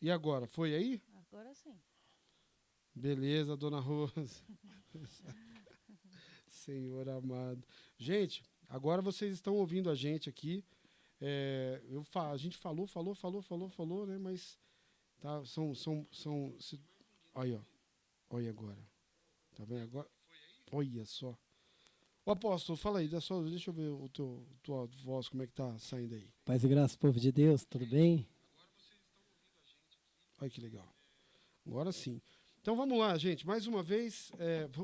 E agora, foi aí? Agora sim. Beleza, dona Rosa. Senhor amado. Gente, agora vocês estão ouvindo a gente aqui. A gente falou, né? Mas tá, olha, ó, olha agora. Tá vendo agora? Olha só. Ô apóstolo, fala aí, deixa eu ver tua voz, como é que tá saindo aí. Paz e graça, povo de Deus, tudo bem? Olha que legal. Agora sim. Então vamos lá, gente. Mais uma vez,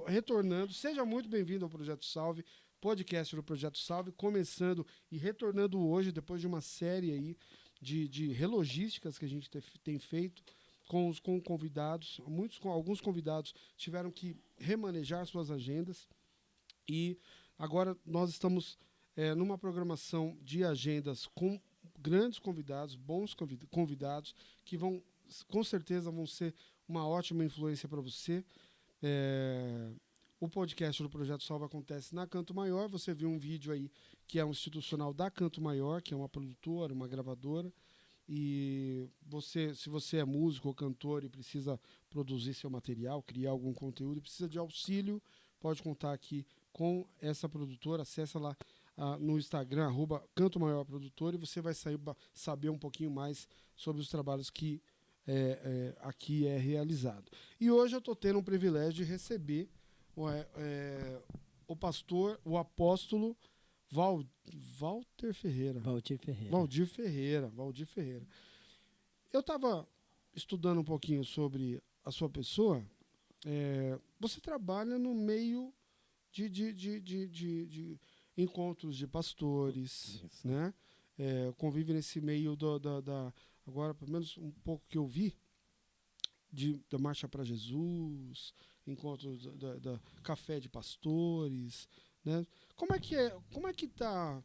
retornando. Seja muito bem-vindo ao Projeto Salve, podcast do Projeto Salve, começando e retornando hoje, depois de uma série aí de relogísticas que a gente tem feito com convidados. Alguns convidados tiveram que remanejar suas agendas. E agora nós estamos numa programação de agendas com grandes convidados, bons convidados, que com certeza vão ser uma ótima influência para você. O podcast do Projeto Salve acontece na Canto Maior. Você viu um vídeo aí que é um institucional da Canto Maior, que é uma produtora, uma gravadora. E se você é músico ou cantor e precisa produzir seu material, criar algum conteúdo e precisa de auxílio, pode contar aqui com essa produtora. Acessa lá no Instagram, @Canto Maior Produtora, e você vai saber um pouquinho mais sobre os trabalhos que aqui é realizado. E hoje eu estou tendo o privilégio de receber o pastor, o apóstolo Walter Ferreira. Valdir Ferreira. Eu estava estudando um pouquinho sobre a sua pessoa. Você trabalha no meio de encontros de pastores, Isso. né? Convive nesse meio agora, pelo menos um pouco que eu vi, da Marcha para Jesus, encontros da Café de Pastores, né? Como é que tá?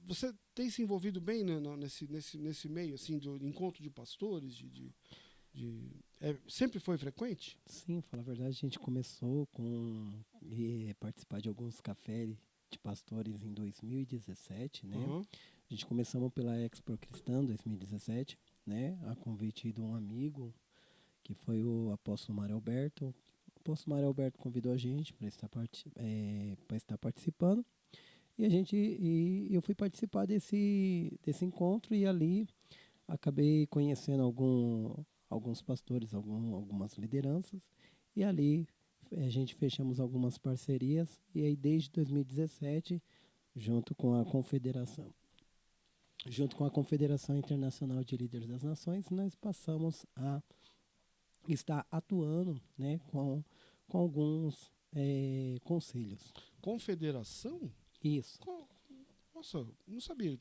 Você tem se envolvido bem, né, nesse meio assim do encontro de pastores? Sempre foi frequente? Sim, falar a verdade, a gente começou com participar de alguns cafés de pastores em 2017, né? Uhum. A gente começamos pela Expo Cristã 2017, né? A convite de um amigo, que foi o apóstolo Mário Alberto. O apóstolo Mário Alberto convidou a gente para estar participando. E eu fui participar desse encontro, e ali acabei conhecendo alguns pastores, algumas lideranças, e ali a gente fechamos algumas parcerias, e aí desde 2017, junto com a Confederação Internacional de Líderes das Nações, nós passamos a estar atuando, né, com alguns conselhos. Confederação? Isso. Nossa, não sabia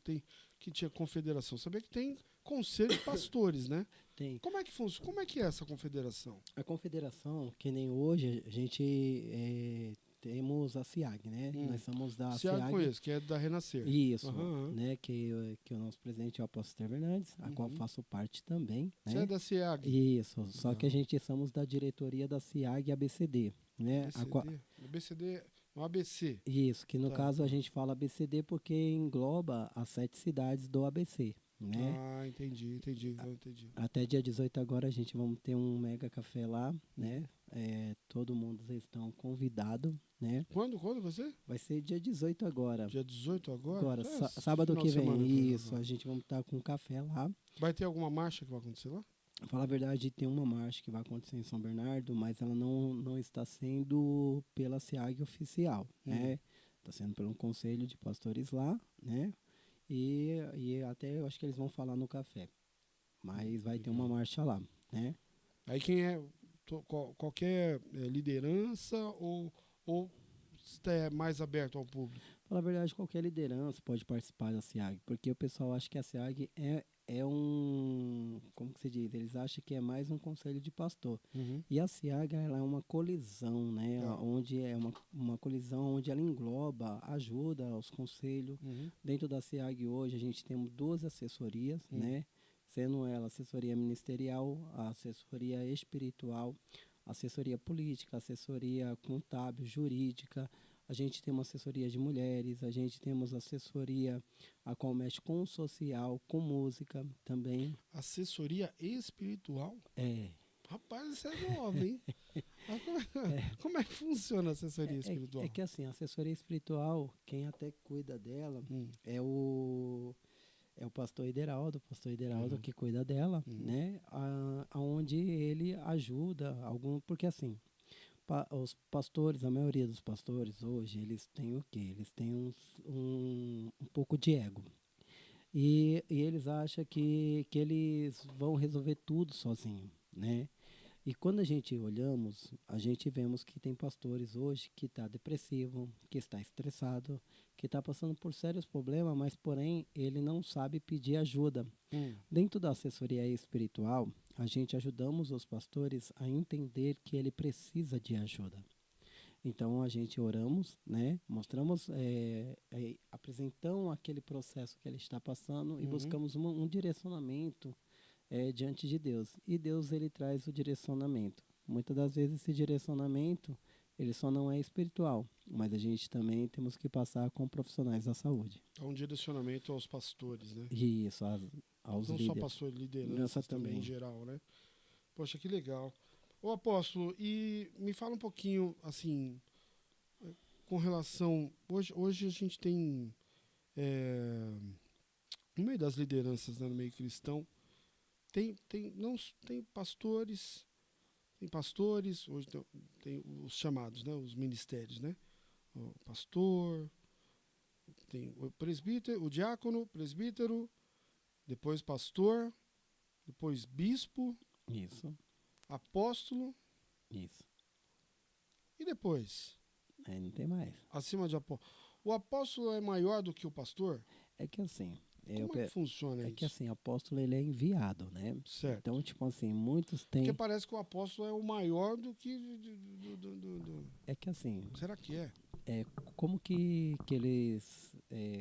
que tinha confederação. Sabia que tem conselho de pastores, né? Tem. Como é que funciona? Como é que é essa confederação? A confederação, que nem hoje, a gente temos a SIAG, né? Nós somos da SIAG conheço, que é da Renascer. Isso, né? Que o nosso presidente é o apóstolo Esther Fernandes, a qual faço parte também. Você né? é da SIAG? Isso, só que a gente somos da diretoria da SIAG ABCD. Né? ABCD, no ABC. Isso, que no caso a gente fala ABCD porque engloba as 7 cidades do ABC. Né? Ah, entendi. Até dia 18 agora a gente vamos ter um mega café lá, né? Todo mundo estão convidados, né? Quando você? Vai ser dia 18 agora. Dia 18 agora? Agora, sábado que vem. Isso, a gente vamos estar com um café lá. Vai ter alguma marcha que vai acontecer lá? Falar a verdade, tem uma marcha que vai acontecer em São Bernardo, mas ela não está sendo pela SIAG oficial, né? Está sendo pelo conselho de pastores lá, né? E até eu acho que eles vão falar no café. Mas vai ter uma marcha lá, né? Aí quem qualquer liderança ou é mais aberto ao público? Falar a verdade, qualquer liderança pode participar da SIAG, porque o pessoal acha que a SIAG é um... Como que se diz? Eles acham que é mais um conselho de pastor. E a SIAG, ela é uma colisão, né? Onde é uma colisão onde ela engloba, ajuda aos conselhos. Dentro da SIAG hoje a gente tem 2 assessorias, né? Sendo ela assessoria ministerial, a assessoria espiritual, assessoria política, assessoria contábil, jurídica. A gente tem uma assessoria de mulheres, a gente temos assessoria a qual mexe com o social, com música também. Assessoria espiritual? É, Rapaz, isso é novo, hein? Como é que funciona a assessoria espiritual? é que assim, a assessoria espiritual, quem até cuida dela Hum, é o pastor Ideraldo uhum, que cuida dela, uhum, né? Aonde ele ajuda porque assim, os pastores, a maioria dos pastores hoje, eles têm o quê? Eles têm um pouco de ego. E eles acham que eles vão resolver tudo sozinho, né? E quando a gente olhamos, a gente vemos que tem pastores hoje que está depressivo, que está estressado, que está passando por sérios problemas, mas porém ele não sabe pedir ajuda. hum, Dentro da assessoria espiritual, a gente ajudamos os pastores a entender que ele precisa de ajuda. Então a gente oramos, né? Mostramos, apresentamos aquele processo que ele está passando e uhum. buscamos um direcionamento diante de Deus. E Deus ele traz o direcionamento. Muitas das vezes esse direcionamento ele só não é espiritual, mas a gente também temos que passar com profissionais da saúde. É um direcionamento aos pastores, né? E isso aos Não só líderes. pastores, Nossa lideranças também em também. geral, né? Poxa, que legal. Ô apóstolo, e me fala um pouquinho, assim, com relação. Hoje a gente tem, no meio das lideranças, né, no meio cristão, não, tem pastores, hoje tem os chamados, né, os ministérios, né? O pastor, tem o presbítero, o diácono, presbítero, depois pastor, depois bispo, Isso, apóstolo isso. e depois, Aí não tem mais. acima de apóstolo. O apóstolo é maior do que o pastor? É que assim, Como é que funciona isso? apóstolo ele é enviado, né? Certo. Então, tipo assim, muitos Porque têm. parece que o apóstolo é o maior do que. É que assim, Será que é? é, como que eles,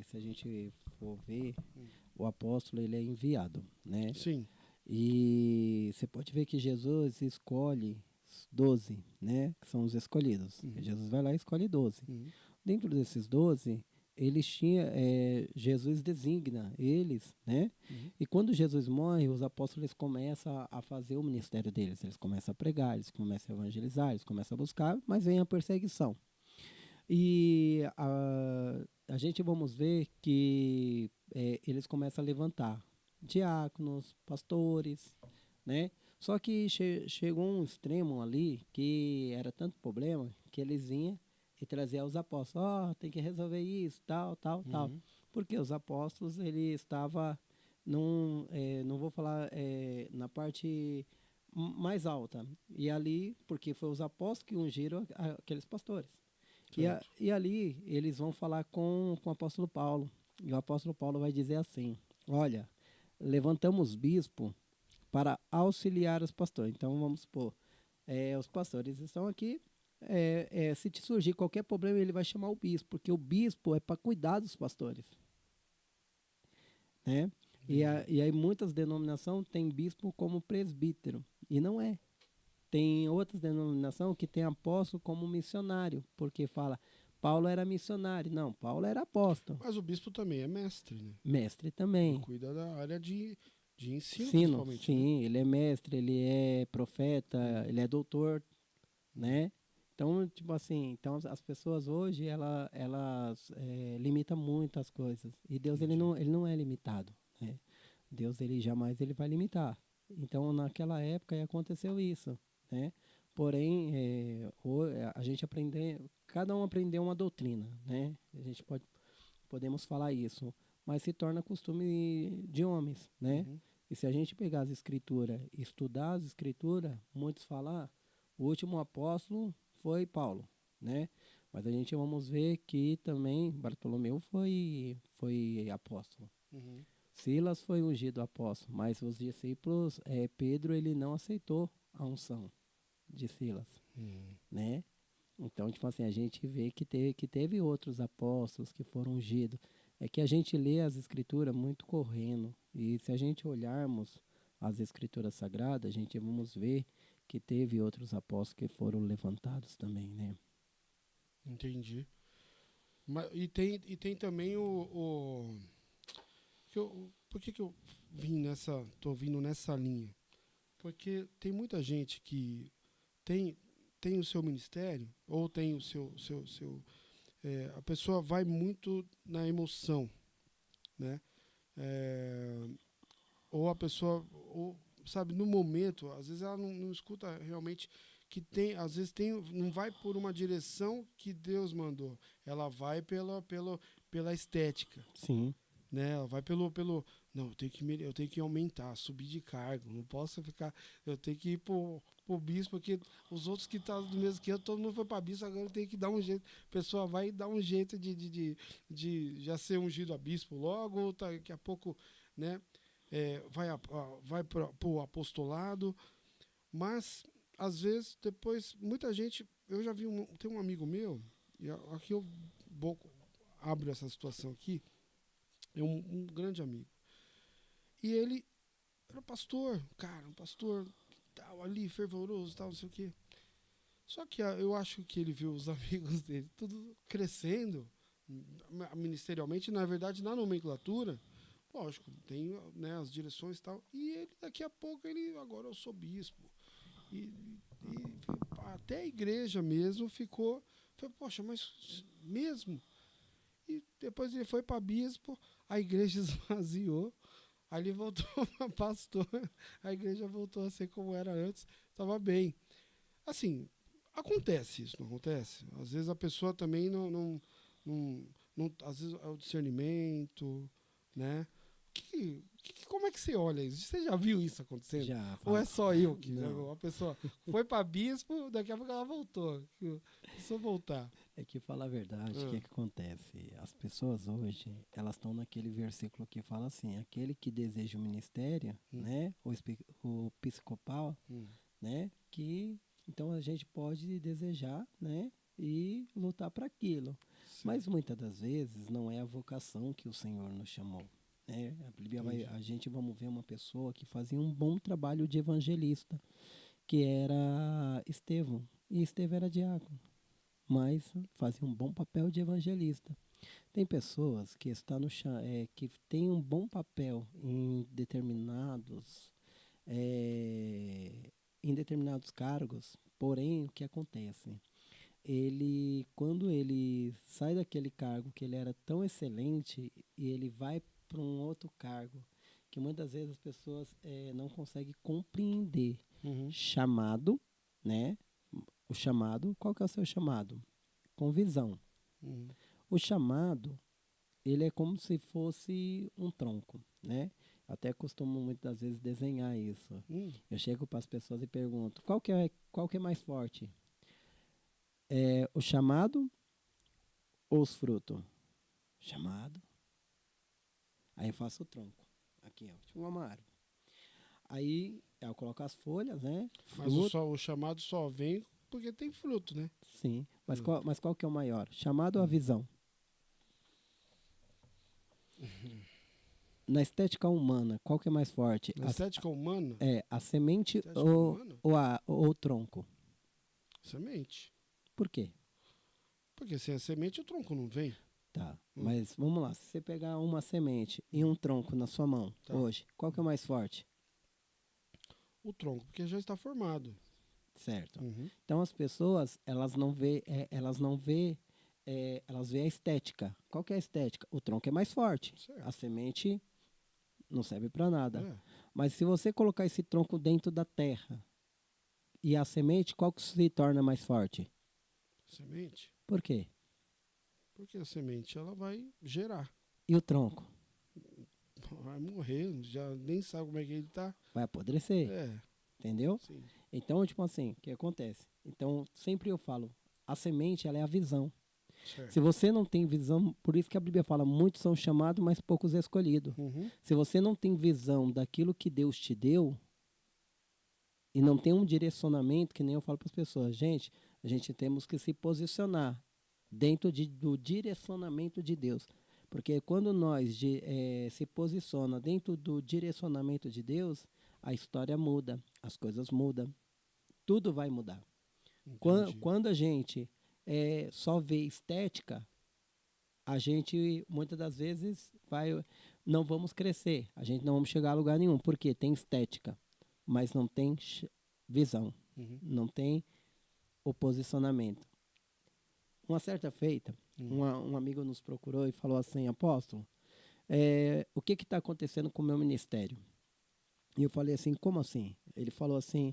se a gente for ver, o apóstolo ele é enviado, né? Sim. E você pode ver que Jesus escolhe os 12, né? Que são os escolhidos. Uhum. Jesus vai lá e escolhe 12. Uhum. Dentro desses 12, Jesus designa eles, né? Uhum. E quando Jesus morre, os apóstolos começam a fazer o ministério deles. Eles começam a pregar, eles começam a evangelizar, eles começam a buscar, mas vem a perseguição. E a gente vamos ver que eles começam a levantar diáconos, pastores, né? Só que chegou um extremo ali que era tanto problema que eles vinham e traziam os apóstolos. Ó, tem que resolver isso, tal, tal, tal. Uhum. Porque os apóstolos, ele estava não vou falar na parte mais alta. E ali, porque foi os apóstolos que ungiram aqueles pastores. Certo. E ali eles vão falar com o apóstolo Paulo. E o apóstolo Paulo vai dizer assim: olha, levantamos bispo para auxiliar os pastores. Então vamos supor, os pastores estão aqui. Se te surgir qualquer problema, ele vai chamar o bispo, porque o bispo é para cuidar dos pastores. Né? Entendi. E aí muitas denominações têm bispo como presbítero. E não é. Tem outras denominações que tem apóstolo como missionário, porque fala, Paulo era missionário. Não, Paulo era apóstolo. Mas o bispo também é mestre, né? Mestre Ele também. cuida da área de ensino, Ensino, principalmente, né? sim, ele é mestre, ele é profeta, ele é doutor, né? Então, tipo assim, então as pessoas hoje, elas limitam muito as coisas. E Deus, Entendi. ele não é limitado, né? Deus, ele jamais ele vai limitar. Então, naquela época aconteceu isso, né? Porém, a gente cada um aprendeu uma doutrina, né? A gente podemos falar isso, mas se torna costume de homens, né? Uhum. E se a gente pegar as escrituras e estudar as escrituras, muitos falam, o último apóstolo foi Paulo, né? Mas a gente vamos ver que também Bartolomeu foi apóstolo. Uhum. Silas foi ungido apóstolo, mas os discípulos, Pedro, ele não aceitou a unção de Silas, Uhum. né? Então, tipo assim, a gente vê que teve outros apóstolos que foram ungidos. É que a gente lê as escrituras muito correndo. E se a gente olharmos as escrituras sagradas, a gente vamos ver que teve outros apóstolos que foram levantados também, né? Entendi. E tem também por que eu tô vindo nessa linha? Porque tem muita gente que tem, tem o seu ministério, ou tem o a pessoa vai muito na emoção, né? É, ou a pessoa, sabe, no momento, às vezes ela não escuta realmente que tem, às vezes não vai por uma direção que Deus mandou, ela vai pela estética, Sim. né? Ela vai não, eu tenho que aumentar, subir de cargo, não posso ficar, eu tenho que ir pro bispo, porque os outros que estão do mesmo que eu, todo mundo foi para bispo, agora eu tenho que dar um jeito, a pessoa vai dar um jeito de já ser ungido a bispo logo, ou daqui a pouco, né? Vai para o apostolado, mas às vezes depois muita gente, eu já vi tem um amigo meu, e aqui eu vou, abro essa situação aqui, é um grande amigo, e ele era pastor, cara, um pastor tal ali fervoroso, tal, não sei o quê. Só que eu acho que ele viu os amigos dele tudo crescendo ministerialmente, na verdade na nomenclatura. Lógico, tem, né, as direções e tal. E ele, daqui a pouco, agora eu sou bispo. E até a igreja mesmo ficou. Foi, poxa, mas mesmo? E depois ele foi para bispo, a igreja esvaziou. Aí ele voltou para pastor, a igreja voltou a ser como era antes, estava bem. Assim, acontece isso, não acontece? Às vezes a pessoa também às vezes é o discernimento, né? Como é que você olha isso? Você já viu isso acontecendo? Já. Ou é só eu que já Não. a pessoa foi para bispo, daqui a pouco ela voltou. Se eu voltar. É que falar a verdade, o que, é que acontece? As pessoas hoje, elas estão naquele versículo que fala assim, aquele que deseja o ministério, né? O episcopal, né? Que então a gente pode desejar, né? E lutar para aquilo. Sim. Mas muitas das vezes não é a vocação que o Senhor nos chamou. Né? A gente vamos ver uma pessoa que fazia um bom trabalho de evangelista, que era Estevão. E Estevão era diácono, mas fazia um bom papel de evangelista. Tem pessoas que que têm um bom papel é, em determinados cargos, porém o que acontece? Quando ele sai daquele cargo que ele era tão excelente e ele vai para um outro cargo, que muitas vezes as pessoas não conseguem compreender. Chamado, né? O chamado, qual que é o seu chamado? Com visão. O chamado, ele é como se fosse um tronco, né? Até costumo muitas vezes desenhar isso. Eu chego para as pessoas e pergunto, qual que é mais forte? O chamado ou os frutos? Chamado. Aí eu faço o tronco. Aqui, ó, tipo uma árvore. Aí eu coloco as folhas, né? Mas o chamado só vem porque tem fruto, né? Sim. Mas qual que é o maior? Chamado ou a visão? Na estética humana, qual que é mais forte? Na estética humana? A semente Humana? ou o tronco? Semente. Por quê? Porque sem a semente o tronco não vem. Tá, mas vamos lá. Se você pegar uma semente e um tronco na sua mão hoje, qual que é o mais forte? O tronco, porque já está formado. Certo. Então as pessoas, elas vê a estética. Qual que é a estética? O tronco é mais forte. Certo. A semente não serve para nada. É. Mas se você colocar esse tronco dentro da terra e a semente, qual que se torna mais forte? Semente. Por quê? Porque a semente ela vai gerar. E o tronco? Vai morrer, já nem sabe como é que ele está. Vai apodrecer. Entendeu? Sim. Então, tipo assim, o que acontece? Então, sempre eu falo, a semente, ela é a visão. Certo. Se você não tem visão, por isso que a Bíblia fala, muitos são chamados, mas poucos escolhidos. Se você não tem visão daquilo que Deus te deu, e não tem um direcionamento, que nem eu falo para as pessoas, a gente temos que se posicionar dentro do direcionamento de Deus. Porque quando nós se posiciona dentro do direcionamento de Deus, a história muda, as coisas mudam, tudo vai mudar. Quando a gente só vê estética, a gente, muitas das vezes, não vamos crescer. A gente não vamos chegar a lugar nenhum. Porque tem estética, mas não tem visão. Uhum. Não tem o posicionamento. Uma certa feita, um amigo nos procurou e falou assim, apóstolo, o que está acontecendo com o meu ministério? E eu falei assim, como assim? Ele falou assim,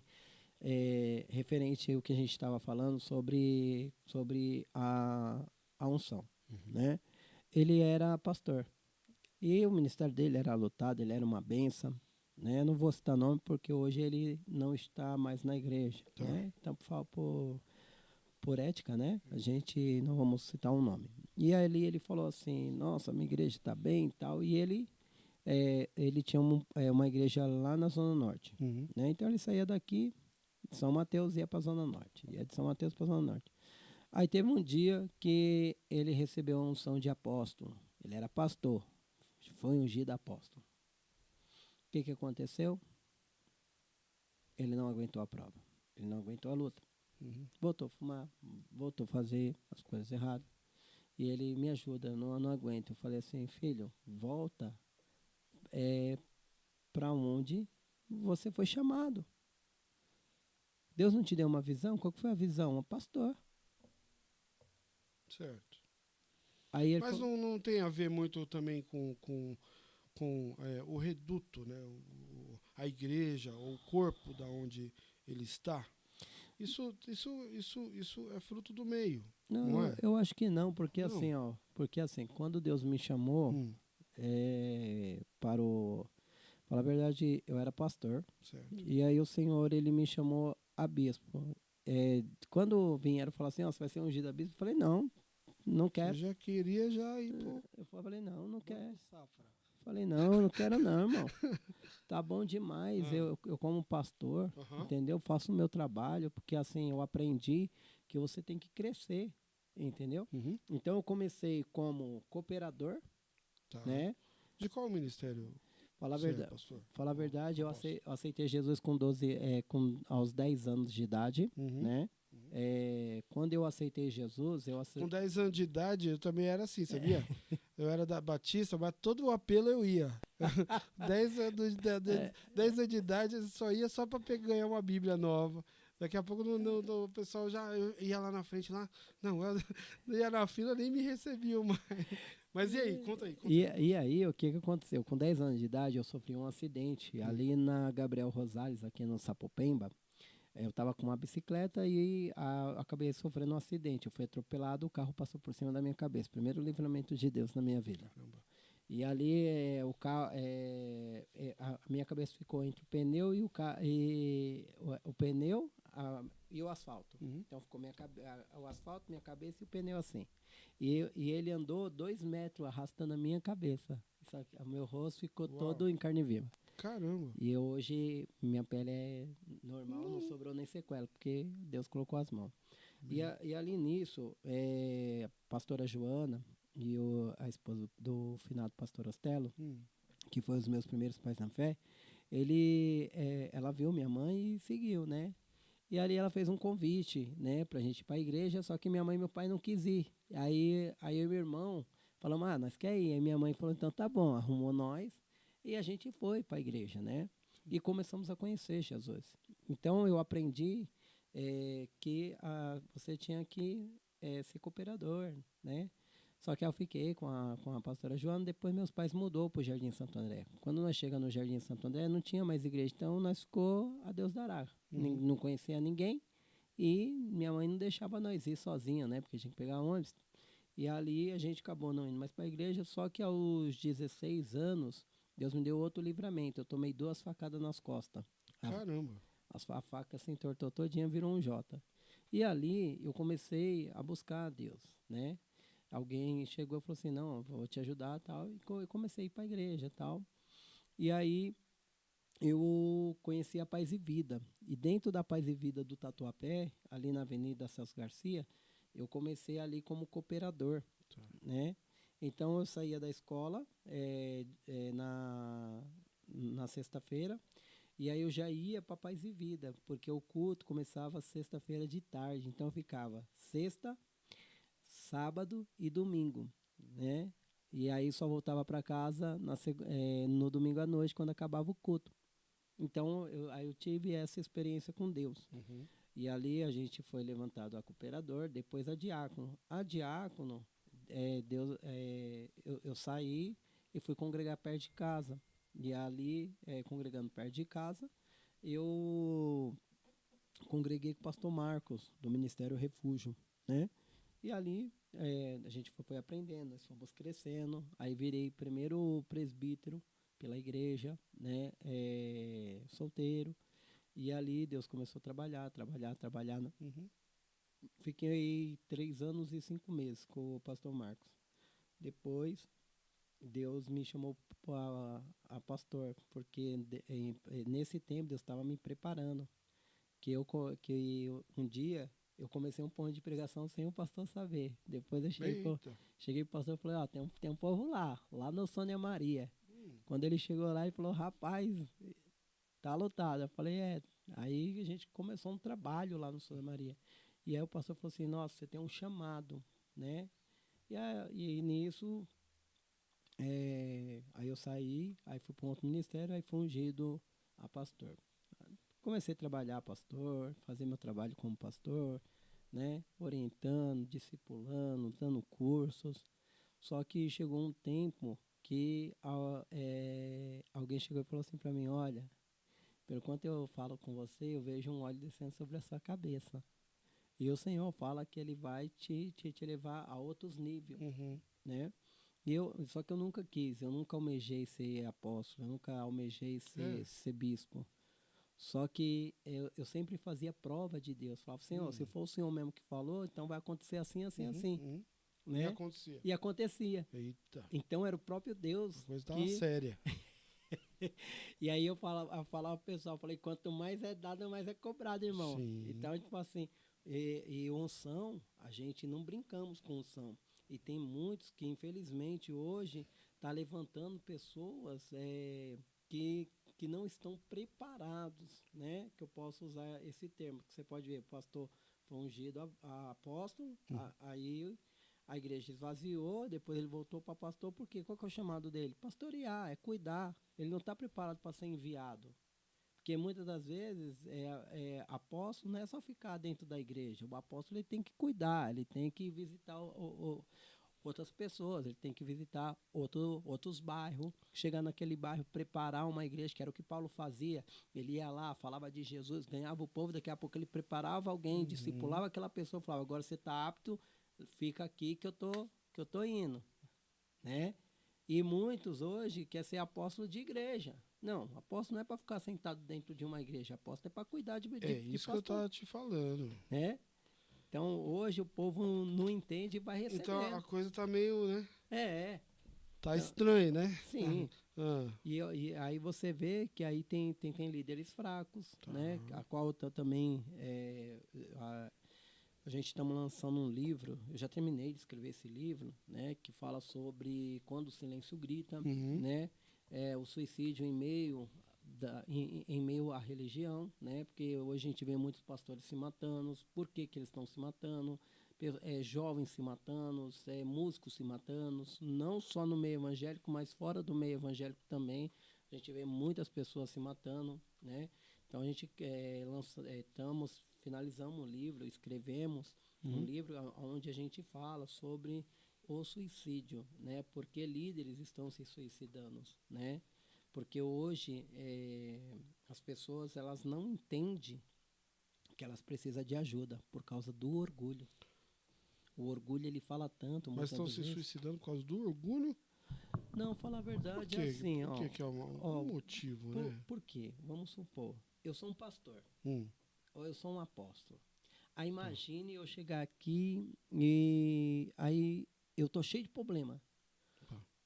referente ao que a gente estava falando sobre a unção. Né? Ele era pastor. E o ministério dele era lotado, ele era uma benção. Né? Não vou citar nome porque hoje ele não está mais na igreja. Tá. Né? Então, por ética, né? A gente não vamos citar um nome. E aí ele falou assim, nossa, minha igreja está bem e tal. E ele tinha uma igreja lá na Zona Norte. Uhum. Né? Então ele saía daqui, de São Mateus, e ia para a Zona Norte. Ia de São Mateus para a Zona Norte. Aí teve um dia que ele recebeu a unção de apóstolo. Ele era pastor. Foi ungido apóstolo. O que aconteceu? Ele não aguentou a prova. Ele não aguentou a luta. Uhum. Voltou a fumar, voltou a fazer as coisas erradas. E ele me ajuda, eu não aguento. Eu falei assim, filho, volta para onde você foi chamado. Deus não te deu uma visão? Qual que foi a visão? Um pastor. Certo. Aí ele Mas falou, não tem a ver muito também com o reduto, né? A igreja, ou o corpo da onde ele está. Isso é fruto do meio, não é? eu acho que não, porque Não. assim, porque assim, quando Deus me chamou Falar a verdade, eu era pastor. Certo. E aí o Senhor, ele me chamou a bispo. Quando vieram falar assim, você vai ser ungido a bispo, eu falei, não quero. Você já queria já ir pro... Eu falei, não quero. Safra. Falei, não quero não, irmão. Tá bom demais. Eu como pastor, entendeu? Faço o meu trabalho, porque assim, eu aprendi que você tem que crescer, entendeu? Uhum. Então eu comecei como cooperador, Tá. né? De qual ministério? Falar a verdade, eu aceitei Jesus aos 10 anos de idade, né? Quando eu aceitei Jesus, Com 10 anos de idade, eu também era assim, sabia? Eu era da Batista, mas todo o apelo eu ia. 10 anos de idade, eu só ia só para ganhar uma Bíblia nova. Daqui a pouco o pessoal já ia lá na frente, lá. Não, eu ia na fila, nem me recebiam mais. Mas e aí? Conta aí. E aí, o que aconteceu? Com 10 anos de idade, eu sofri um acidente ali na Gabriel Rosales, aqui no Sapopemba. Eu estava com uma bicicleta e acabei sofrendo um acidente. Eu fui atropelado, o carro passou por cima da minha cabeça. Primeiro livramento de Deus na minha vida. Caramba. E ali a minha cabeça ficou entre o pneu e o pneu e o asfalto. Então ficou o asfalto, minha cabeça e o pneu assim. E ele andou 2 metros arrastando a minha cabeça. O meu rosto ficou todo em carne viva. Caramba. E hoje minha pele é normal, não sobrou nem sequela, porque Deus colocou as mãos. E ali nisso, a pastora Joana e a esposa do finado pastor Ostelo, que foi os meus primeiros pais na fé, ela viu minha mãe e seguiu, né? E ali ela fez um convite, né, pra gente ir pra igreja, só que minha mãe e meu pai não quis ir. Aí eu e meu irmão falamos, nós quer ir. Aí minha mãe falou, então tá bom, arrumou nós. E a gente foi para a igreja, né? E começamos a conhecer Jesus. Então eu aprendi que você tinha que ser cooperador, né? Só que eu fiquei com a pastora Joana, depois meus pais mudou para o Jardim Santo André. Quando nós chegamos no Jardim Santo André, não tinha mais igreja, então nós ficou a Deus dará. Não conhecia ninguém e minha mãe não deixava nós ir sozinha, né? Porque tinha que pegar ônibus. E ali a gente acabou não indo mais para a igreja, só que aos 16 anos, Deus me deu outro livramento. Eu tomei 2 facadas nas costas. Caramba. A faca se entortou todinha, virou um J. E ali eu comecei a buscar a Deus, né? Alguém chegou e falou assim, não, vou te ajudar, tal. E eu comecei a ir para a igreja, tal. E aí eu conheci a Paz e Vida. E dentro da Paz e Vida do Tatuapé, ali na Avenida Celso Garcia, eu comecei ali como cooperador, né? Então eu saía da escola na sexta-feira e aí eu já ia para Paz e Vida, porque o culto começava sexta-feira de tarde. Então eu ficava sexta, sábado e domingo. né? E aí só voltava para casa no domingo à noite, quando acabava o culto. Então, aí eu tive essa experiência com Deus. Uhum. E ali a gente foi levantado a cooperador, depois a diácono. A diácono, eu saí e fui congregar perto de casa. E ali, congregando perto de casa, eu congreguei com o pastor Marcos, do Ministério Refúgio, né? E ali a gente foi aprendendo, nós fomos crescendo. Aí virei primeiro presbítero pela igreja, né? Solteiro. E ali Deus começou a trabalhar. Uhum. Fiquei 3 anos e 5 meses com o pastor Marcos. Depois, Deus me chamou a pastor, porque nesse tempo Deus estava me preparando. Um dia eu comecei um ponto de pregação sem o pastor saber. Depois eu Eita. cheguei pro pastor e falei, ó, tem um povo lá no Sônia Maria. Quando ele chegou lá, ele falou, rapaz, tá lotado. Eu falei, Aí a gente começou um trabalho lá no Sônia Maria. E aí o pastor falou assim, nossa, você tem um chamado, né? E nisso, aí eu saí, aí fui para um outro ministério, aí fui ungido a pastor. Comecei a trabalhar pastor, fazer meu trabalho como pastor, né? Orientando, discipulando, dando cursos. Só que chegou um tempo que alguém chegou e falou assim para mim, olha, pelo quanto eu falo com você, eu vejo um óleo descendo sobre a sua cabeça. E o Senhor fala que Ele vai te levar a outros níveis, Uhum. né? Só que eu nunca quis, eu nunca almejei ser apóstolo, eu nunca almejei ser bispo. Só que eu sempre fazia prova de Deus. Falava, Senhor, se for o Senhor mesmo que falou, então vai acontecer assim, assim, assim. Uhum. E Né? acontecia. E acontecia. Eita. Então era o próprio A Deus coisa tava que... séria. E aí eu falava pro pessoal, falei, quanto mais é dado, mais é cobrado, irmão. Sim. Então, tipo assim, e unção, a gente não brincamos com unção. E tem muitos que, infelizmente, hoje tá levantando pessoas que não estão preparados, né? Que eu posso usar esse termo, que você pode ver, o pastor foi ungido a apóstolo, aí a igreja esvaziou, depois ele voltou para pastor, porque qual que é o chamado dele? Pastorear, é cuidar. Ele não está preparado para ser enviado. Porque muitas das vezes apóstolo não é só ficar dentro da igreja. O apóstolo ele tem que cuidar, ele tem que visitar outras pessoas, ele tem que visitar outros bairros, chegar naquele bairro, preparar uma igreja, que era o que Paulo fazia. Ele ia lá, falava de Jesus, ganhava o povo, daqui a pouco ele preparava alguém, discipulava aquela pessoa, falava, agora você está apto, fica aqui que eu tô indo, né? E muitos hoje querem ser apóstolo de igreja. Não, apóstolo não é para ficar sentado dentro de uma igreja, apóstolo é para cuidar de Isso que eu tava te falando. né? Então hoje o povo não entende e vai receber. Então a coisa tá meio, né? Tá Então, estranho, né? sim. Ah. E aí você vê que aí tem líderes fracos, né? A qual eu também a gente estamos lançando um livro. Eu já terminei de escrever esse livro, né? Que fala sobre quando o silêncio grita, né? O suicídio em meio em meio à religião, né? Porque hoje a gente vê muitos pastores se matando. Por que eles estão se matando? Jovens se matando, músicos se matando, não só no meio evangélico, mas fora do meio evangélico também. A gente vê muitas pessoas se matando, né? Então a gente finalizamos um livro, escrevemos um livro onde a gente fala sobre o suicídio, né? Porque líderes estão se suicidando, né? Porque hoje as pessoas elas não entendem que elas precisam de ajuda por causa do orgulho. O orgulho, ele fala tanto. Mas estão se suicidando por causa do orgulho? Não, fala a verdade, é assim, ó. Por que é um motivo, né? Por quê? Vamos supor, eu sou um pastor, ou eu sou um apóstolo. Aí imagine eu chegar aqui e aí eu tô cheio de problema.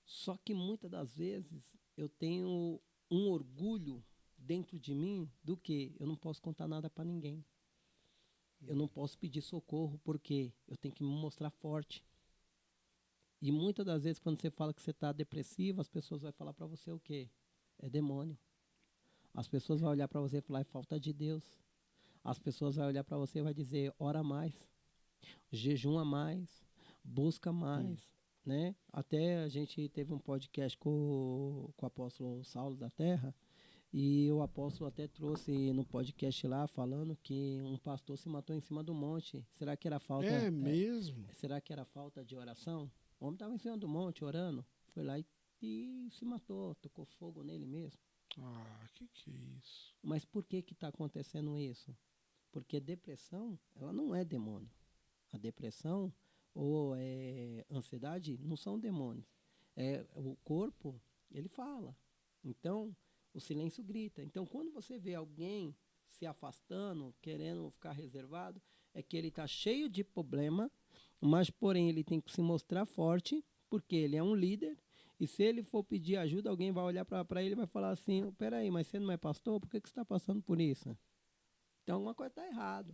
Só que muitas das vezes eu tenho um orgulho dentro de mim do que eu não posso contar nada para ninguém. Eu não posso pedir socorro porque eu tenho que me mostrar forte. E muitas das vezes, quando você fala que você está depressivo, as pessoas vão falar para você o quê? É demônio. As pessoas vão olhar para você e falar, é falta de Deus. As pessoas vão olhar para você e vai dizer, ora mais, jejuma mais, busca mais. né? Até a gente teve um podcast com o apóstolo Saulo da Terra, e o apóstolo até trouxe no podcast lá falando que um pastor se matou em cima do monte. Será que era falta? É mesmo? Será que era falta de oração? O homem estava em cima do monte orando, foi lá e se matou, tocou fogo nele mesmo. Ah, que é isso? Mas por que está acontecendo isso? Porque depressão, ela não é demônio. A depressão ou ansiedade não são demônios. O corpo, ele fala. Então, o silêncio grita. Então, quando você vê alguém se afastando, querendo ficar reservado, é que ele está cheio de problema, mas, porém, ele tem que se mostrar forte, porque ele é um líder. E se ele for pedir ajuda, alguém vai olhar para ele e vai falar assim, peraí, mas você não é pastor? Por que você está passando por isso? Então, alguma coisa está errada.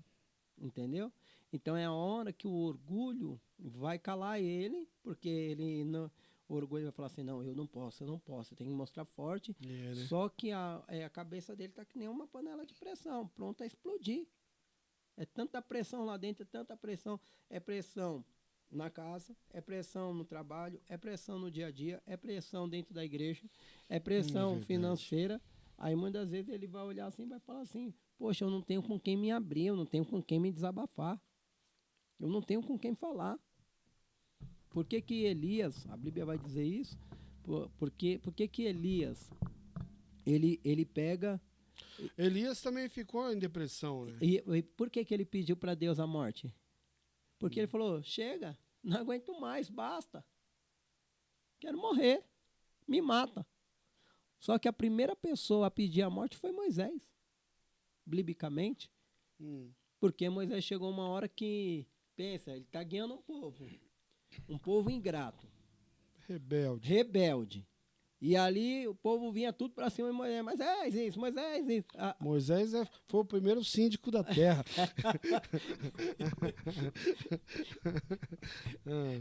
Entendeu? Então é a hora que o orgulho vai calar ele, porque ele não, o orgulho vai falar assim, não, eu não posso, eu tenho que mostrar forte. Né? Só que a cabeça dele tá que nem uma panela de pressão, pronta a explodir. É tanta pressão lá dentro, é pressão na casa, é pressão no trabalho, é pressão no dia a dia, é pressão dentro da igreja, é pressão financeira. Aí muitas vezes ele vai olhar assim e vai falar assim, poxa, eu não tenho com quem me abrir, eu não tenho com quem me desabafar. Eu não tenho com quem falar. Por que que Elias, a Bíblia vai dizer isso? Por que Elias, ele pega... Elias também ficou em depressão, né? E por que ele pediu para Deus a morte? Porque ele falou, chega, não aguento mais, basta. Quero morrer, me mata. Só que a primeira pessoa a pedir a morte foi Moisés, biblicamente, porque Moisés chegou uma hora que, pensa, ele está guiando um povo ingrato, rebelde. E ali o povo vinha tudo para cima de Moisés, Moisés isso. Moisés foi o primeiro síndico da terra.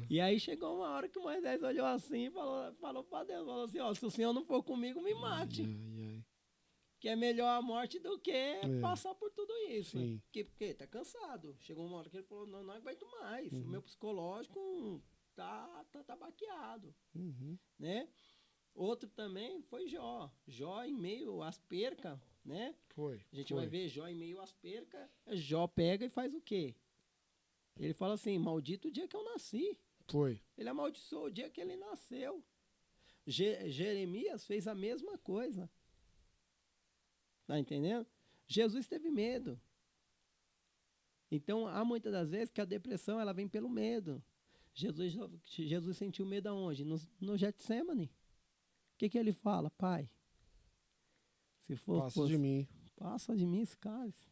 E aí chegou uma hora que Moisés olhou assim e falou para Deus, falou assim, ó, se o Senhor não for comigo, me mate. Que é melhor a morte do que passar por tudo isso. Porque tá cansado. Chegou uma hora que ele falou, não aguento mais. O meu psicológico tá baqueado. Né? Outro também foi Jó. Jó em meio às percas, né? A gente vai ver Jó em meio às percas. Jó pega e faz o quê? Ele fala assim, maldito o dia que eu nasci. Ele amaldiçoou o dia que ele nasceu. Jeremias fez a mesma coisa. Tá entendendo? Jesus teve medo. Então, há muitas das vezes que a depressão ela vem pelo medo. Jesus sentiu medo aonde? No Getsemane. O que ele fala? Pai, se for passa de mim. Passa de mim esse cálice.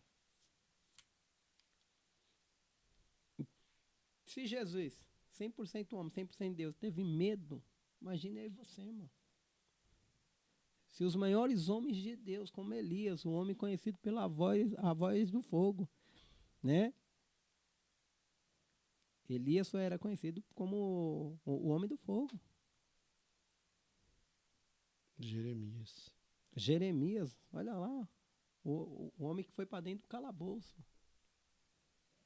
Se Jesus, 100% homem, 100% Deus, teve medo, imagina eu e você, irmão. Se os maiores homens de Deus, como Elias, o homem conhecido pela a voz do fogo, né? Elias só era conhecido como o homem do fogo. Jeremias, olha lá, o homem que foi para dentro do calabouço.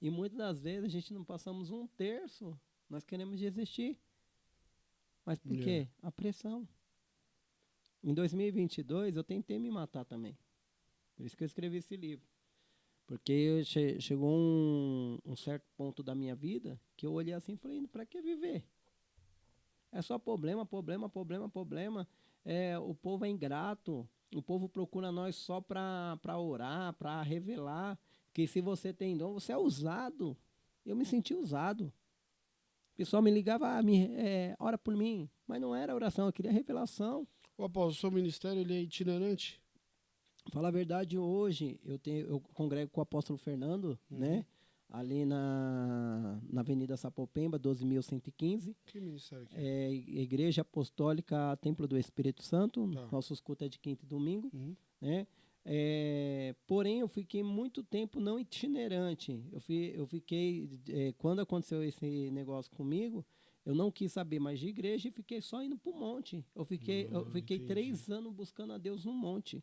E muitas das vezes a gente não passamos um terço, nós queremos desistir. Mas por quê? A pressão. Em 2022 eu tentei me matar também. Por isso que eu escrevi esse livro. Porque chegou um certo ponto da minha vida que eu olhei assim e falei, para que viver? É só problema. O povo é ingrato. O povo procura nós só para orar, para revelar. Que se você tem dom, você é usado. Eu me senti usado. O pessoal me ligava, ora por mim. Mas não era oração, eu queria revelação. Ô, Apóstolo, o seu ministério ele é itinerante? Fala a verdade, hoje eu congrego com o apóstolo Fernando, né? Ali na Avenida Sapopemba, 12.115. Que ministério aqui? É Igreja Apostólica Templo do Espírito Santo. Nossos cultos é de quinta e domingo. Né? Porém, eu fiquei muito tempo não itinerante. Eu fiquei, quando aconteceu esse negócio comigo, eu não quis saber mais de igreja e fiquei só indo para o monte. Eu fiquei 3 anos buscando a Deus no monte,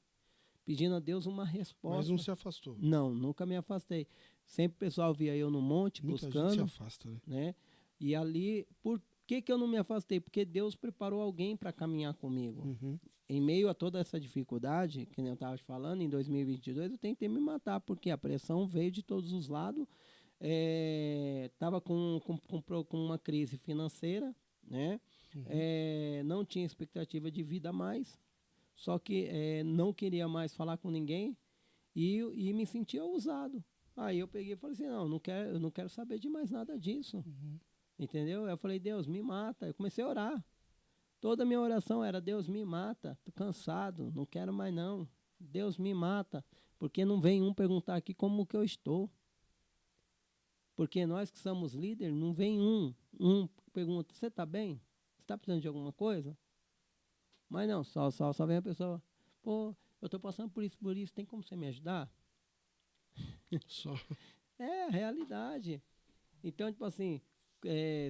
pedindo a Deus uma resposta. Mas não se afastou? Não, nunca me afastei. Sempre o pessoal via eu no monte, muita buscando. Gente se afasta, né? E ali, Por que eu não me afastei? Porque Deus preparou alguém para caminhar comigo. Uhum. Em meio a toda essa dificuldade, que nem eu estava te falando, em 2022 eu tentei me matar, porque a pressão veio de todos os lados. Estava com uma crise financeira, né? Não tinha expectativa de vida mais, só que não queria mais falar com ninguém e me sentia usado. Aí eu peguei e falei assim, eu não quero saber de mais nada disso. Uhum. Entendeu? Eu falei, Deus, me mata. Eu comecei a orar. Toda a minha oração era, Deus, me mata. Tô cansado, não quero mais não. Deus, me mata. Porque não vem um perguntar aqui como que eu estou. Porque nós que somos líderes, não vem um pergunta, você está bem? Você está precisando de alguma coisa? Mas não, só vem a pessoa, pô, eu estou passando por isso, tem como você me ajudar? Só. É a realidade. Então, tipo assim,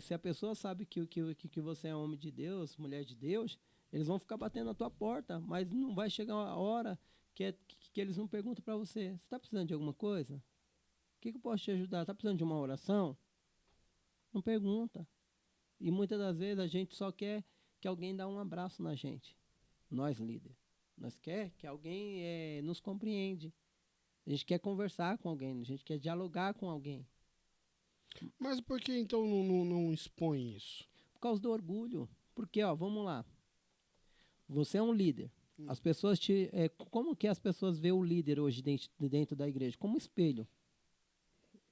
se a pessoa sabe que você é homem de Deus, mulher de Deus, eles vão ficar batendo na tua porta, mas não vai chegar a hora que eles não perguntam para você, você está precisando de alguma coisa? O que eu posso te ajudar? Está precisando de uma oração? Não pergunta. E muitas das vezes a gente só quer que alguém dê um abraço na gente. Nós, líderes. Nós quer que alguém nos compreende. A gente quer conversar com alguém, a gente quer dialogar com alguém. Mas por que então não expõe isso? Por causa do orgulho. Porque, vamos lá. Você é um líder. As pessoas como que as pessoas veem o líder hoje dentro da igreja? Como espelho.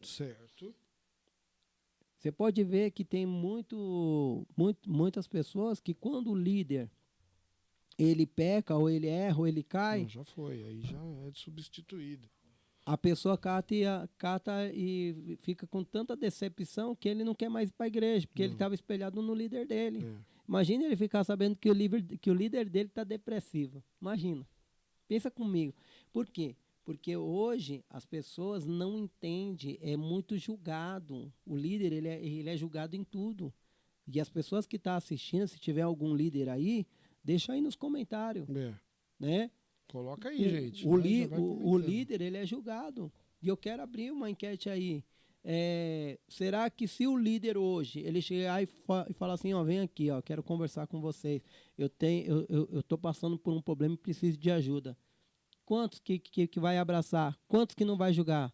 Certo. Você pode ver que tem muitas pessoas que quando o líder ele peca, ou ele erra, ou ele cai, Não, já foi, aí já é substituído. a pessoa cata e fica com tanta decepção que ele não quer mais ir para a igreja, porque ele estava espelhado no líder dele. Imagina ele ficar sabendo que o líder dele está depressivo. Imagina. Pensa comigo. Por quê? Porque hoje as pessoas não entendem, é muito julgado. O líder ele é julgado em tudo. E as pessoas que estão assistindo, se tiver algum líder aí, deixa aí nos comentários. Né? Coloca aí, gente. O líder ele é julgado. E eu quero abrir uma enquete aí. Será que se o líder hoje ele chegar e falar assim, vem aqui, quero conversar com vocês. Eu estou passando por um problema e preciso de ajuda. Quantos que vai abraçar? Quantos que não vai julgar?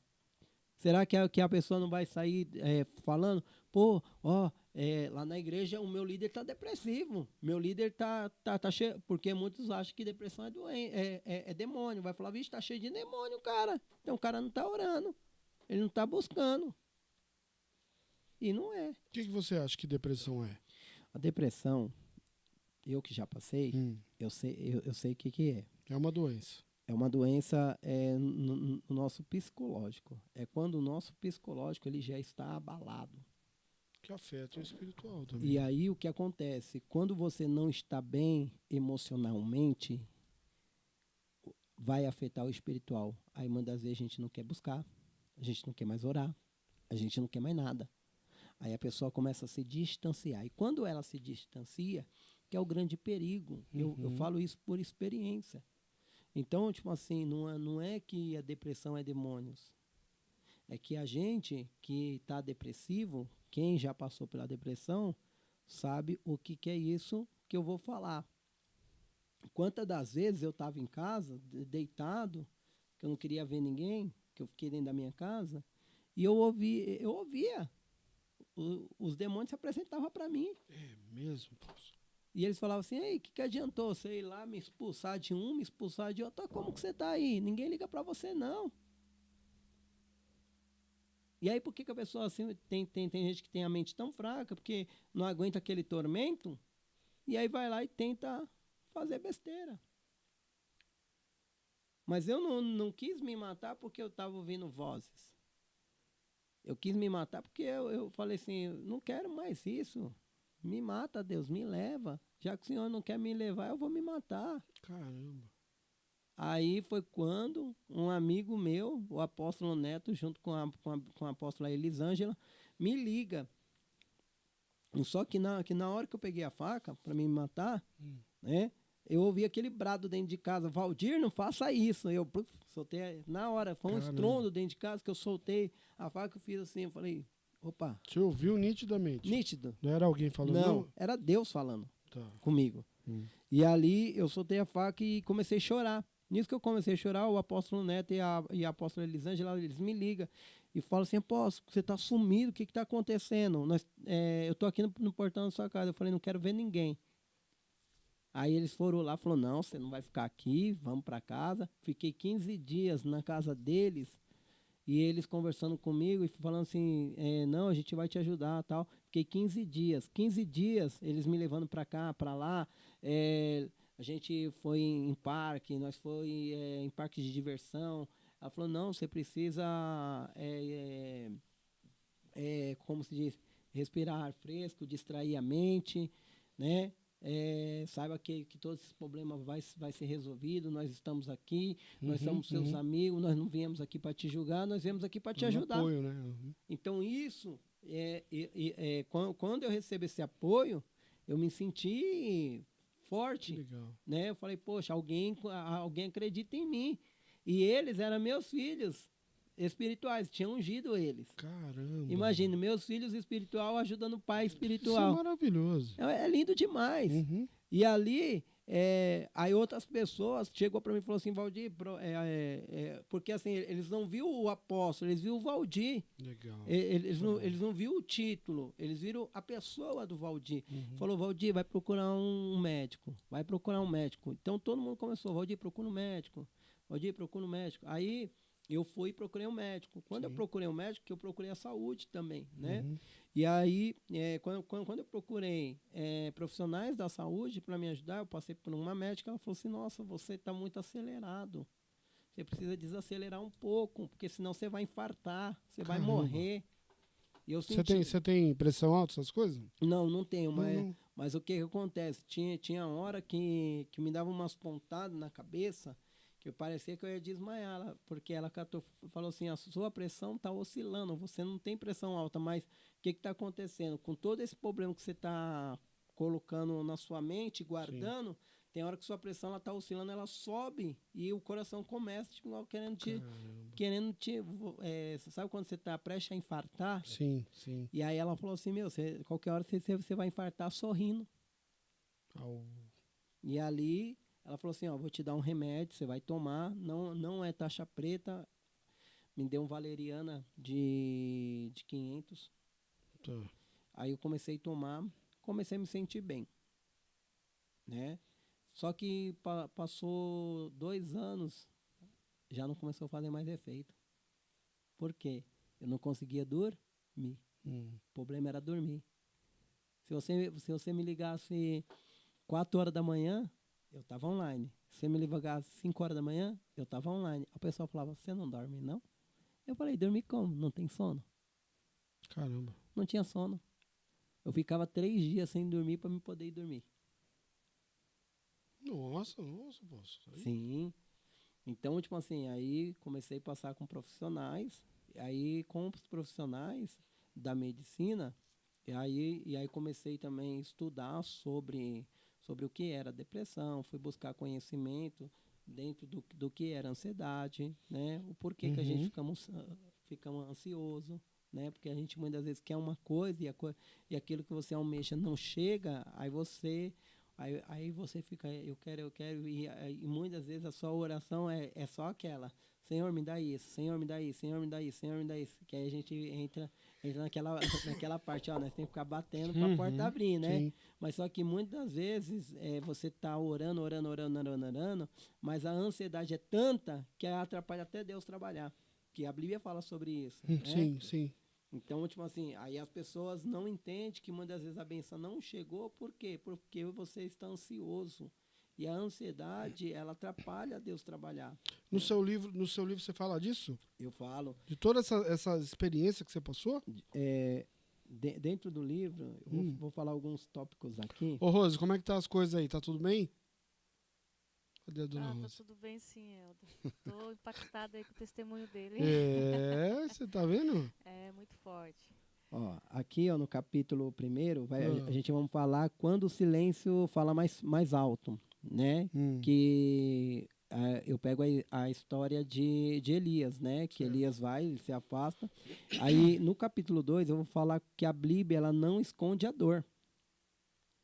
Será que a pessoa não vai sair falando, lá na igreja o meu líder está depressivo, meu líder tá cheio, porque muitos acham que depressão é demônio. Vai falar, vixe, está cheio de demônio, cara. Então o cara não está orando, ele não está buscando. E não é. O que você acha que depressão é? A depressão, eu que já passei, eu sei o que é. É uma doença. É uma doença no nosso psicológico. É quando o nosso psicológico ele já está abalado. Que afeta o espiritual também. E aí o que acontece? Quando você não está bem emocionalmente, vai afetar o espiritual. Aí muitas vezes a gente não quer buscar, a gente não quer mais orar, a gente não quer mais nada. Aí a pessoa começa a se distanciar. E quando ela se distancia, que é o grande perigo. Eu falo isso por experiência. Então, tipo assim, não é que a depressão é demônios. É que a gente que está depressivo, quem já passou pela depressão, sabe o que é isso que eu vou falar. Quantas das vezes eu estava em casa, deitado, que eu não queria ver ninguém, que eu fiquei dentro da minha casa, e eu ouvia. Os demônios se apresentavam para mim. É mesmo, poxa. E eles falavam assim, ei, o que adiantou você ir lá me expulsar de um, me expulsar de outro? Como que você está aí? Ninguém liga para você, não. E aí por que a pessoa assim, tem gente que tem a mente tão fraca, porque não aguenta aquele tormento, e aí vai lá e tenta fazer besteira. Mas eu não quis me matar porque eu estava ouvindo vozes. Eu quis me matar porque eu falei assim, não quero mais isso. Me mata, Deus, me leva. Já que o Senhor não quer me levar, eu vou me matar. Caramba. Aí foi quando um amigo meu, o apóstolo Neto, junto com a apóstola Elisângela, me liga. Só que na hora que eu peguei a faca para me matar, né, eu ouvi aquele brado dentro de casa, Valdir, não faça isso. Eu soltei, na hora, foi um estrondo dentro de casa que eu soltei a faca, eu fiz assim, eu falei, Opa, Você ouviu nitidamente? nítido. Não era alguém falando? Não, era Deus falando Tá. comigo. E ali eu soltei a faca e comecei a chorar. Nisso que eu comecei a chorar, o apóstolo Neto e a apóstola Elisângela, eles me ligam e falam assim: apóstolo, você está sumido, o que está acontecendo? Eu estou aqui no portão da sua casa. Eu falei: não quero ver ninguém. Aí eles foram lá, falaram: não, você não vai ficar aqui, vamos para casa. Fiquei 15 dias na casa deles e eles conversando comigo e falando assim: não, a gente vai te ajudar, tal. Fiquei 15 dias. 15 dias eles me levando para cá, para lá. A gente foi em parque, nós foi em parque de diversão. Ela falou: não, você precisa, como se diz, respirar ar fresco, distrair a mente, né? Saiba que todos esses problemas vai ser resolvido. Nós estamos aqui, nós somos seus amigos, nós não viemos aqui para te julgar, nós viemos aqui para te ajudar. Apoio, né? Uhum. Então isso, quando eu recebo esse apoio, eu me senti forte, Legal. né? Eu falei: poxa, alguém acredita em mim. E eles eram meus filhos espirituais, tinha ungido eles. Caramba. Imagina, meus filhos espiritual ajudando o pai Isso é espiritual. maravilhoso. É lindo demais. Uhum. E ali, aí outras pessoas chegou para mim e falou assim: Valdir, porque assim, eles não viram o apóstolo, eles viram o Valdir. Legal. Eles não viram o título, eles viram a pessoa do Valdir. Falou: Valdir, vai procurar um médico, vai procurar um médico. Então todo mundo começou: Valdir, procura um médico, Valdir, procura um médico. Aí eu fui e procurei um médico. Quando eu procurei um médico, eu procurei a saúde também, né? E aí, quando eu procurei profissionais da saúde para me ajudar, eu passei por uma médica, ela falou assim: nossa, você está muito acelerado. Você precisa desacelerar um pouco, porque senão você vai infartar, você vai morrer. E eu senti... Você tem pressão alta, essas coisas? Não tenho, Não. mas o que acontece? Tinha hora que me dava umas pontadas na cabeça, que parecia que eu ia desmaiar, porque ela falou assim: a sua pressão está oscilando, você não tem pressão alta, mas o que está acontecendo? Com todo esse problema que você está colocando na sua mente, guardando, tem hora que sua pressão está oscilando, ela sobe e o coração começa, tipo, querendo te você sabe quando você está prestes a infartar? Sim. E aí ela falou assim: qualquer hora você vai infartar sorrindo. E ali ela falou assim: vou te dar um remédio, você vai tomar, não é taxa preta. Me deu um valeriana de 500. Tá. Aí eu comecei a tomar, comecei a me sentir bem, né? Só que passou 2 anos, já não começou a fazer mais efeito. Por quê? Eu não conseguia dormir. O problema era dormir. Se você me ligasse 4 horas da manhã, eu estava online. Se você me ligasse 5 horas da manhã, eu estava online. A pessoa falava: você não dorme, não? Eu falei: dormir como? Não tem sono? Caramba. Não tinha sono. Eu ficava 3 dias sem dormir para me poder ir dormir. Nossa, poxa. Sim. Então, tipo assim, aí comecei a passar com profissionais. Aí, com os profissionais da medicina, e aí comecei também a estudar sobre o que era depressão, fui buscar conhecimento dentro do que era ansiedade, né? O porquê que a gente fica ansioso, né? Porque a gente muitas vezes quer uma coisa e aquilo que você almeja não chega, aí você fica: eu quero, e muitas vezes a sua oração é só aquela: Senhor, me dá isso, Senhor, me dá isso, Senhor, me dá isso, Senhor, me dá isso. Que aí a gente entra naquela parte, nós temos que ficar batendo para a porta abrir, né? Sim. Mas só que muitas vezes você está orando, mas a ansiedade é tanta que atrapalha até Deus trabalhar. Que a Bíblia fala sobre isso. Né? Sim. Então, tipo assim, aí as pessoas não entendem que muitas vezes a benção não chegou. Por quê? Porque você está ansioso. E a ansiedade, ela atrapalha Deus trabalhar. No seu livro você fala disso? Eu falo. De toda essa experiência que você passou? Dentro do livro, eu vou falar alguns tópicos aqui. Ô, Rose, como é que tá as coisas aí? Tá tudo bem? Cadê a dona Rose? Tá tudo bem, sim, Helder. Tô impactada aí com o testemunho dele. Você tá vendo? É muito forte. Aqui, no capítulo 1, a gente vamos falar quando o silêncio fala mais alto, né? Que eu pego a história de Elias, né? Que Certo. Elias vai, ele se afasta. Aí, no capítulo 2, eu vou falar que a Bíblia, ela não esconde a dor.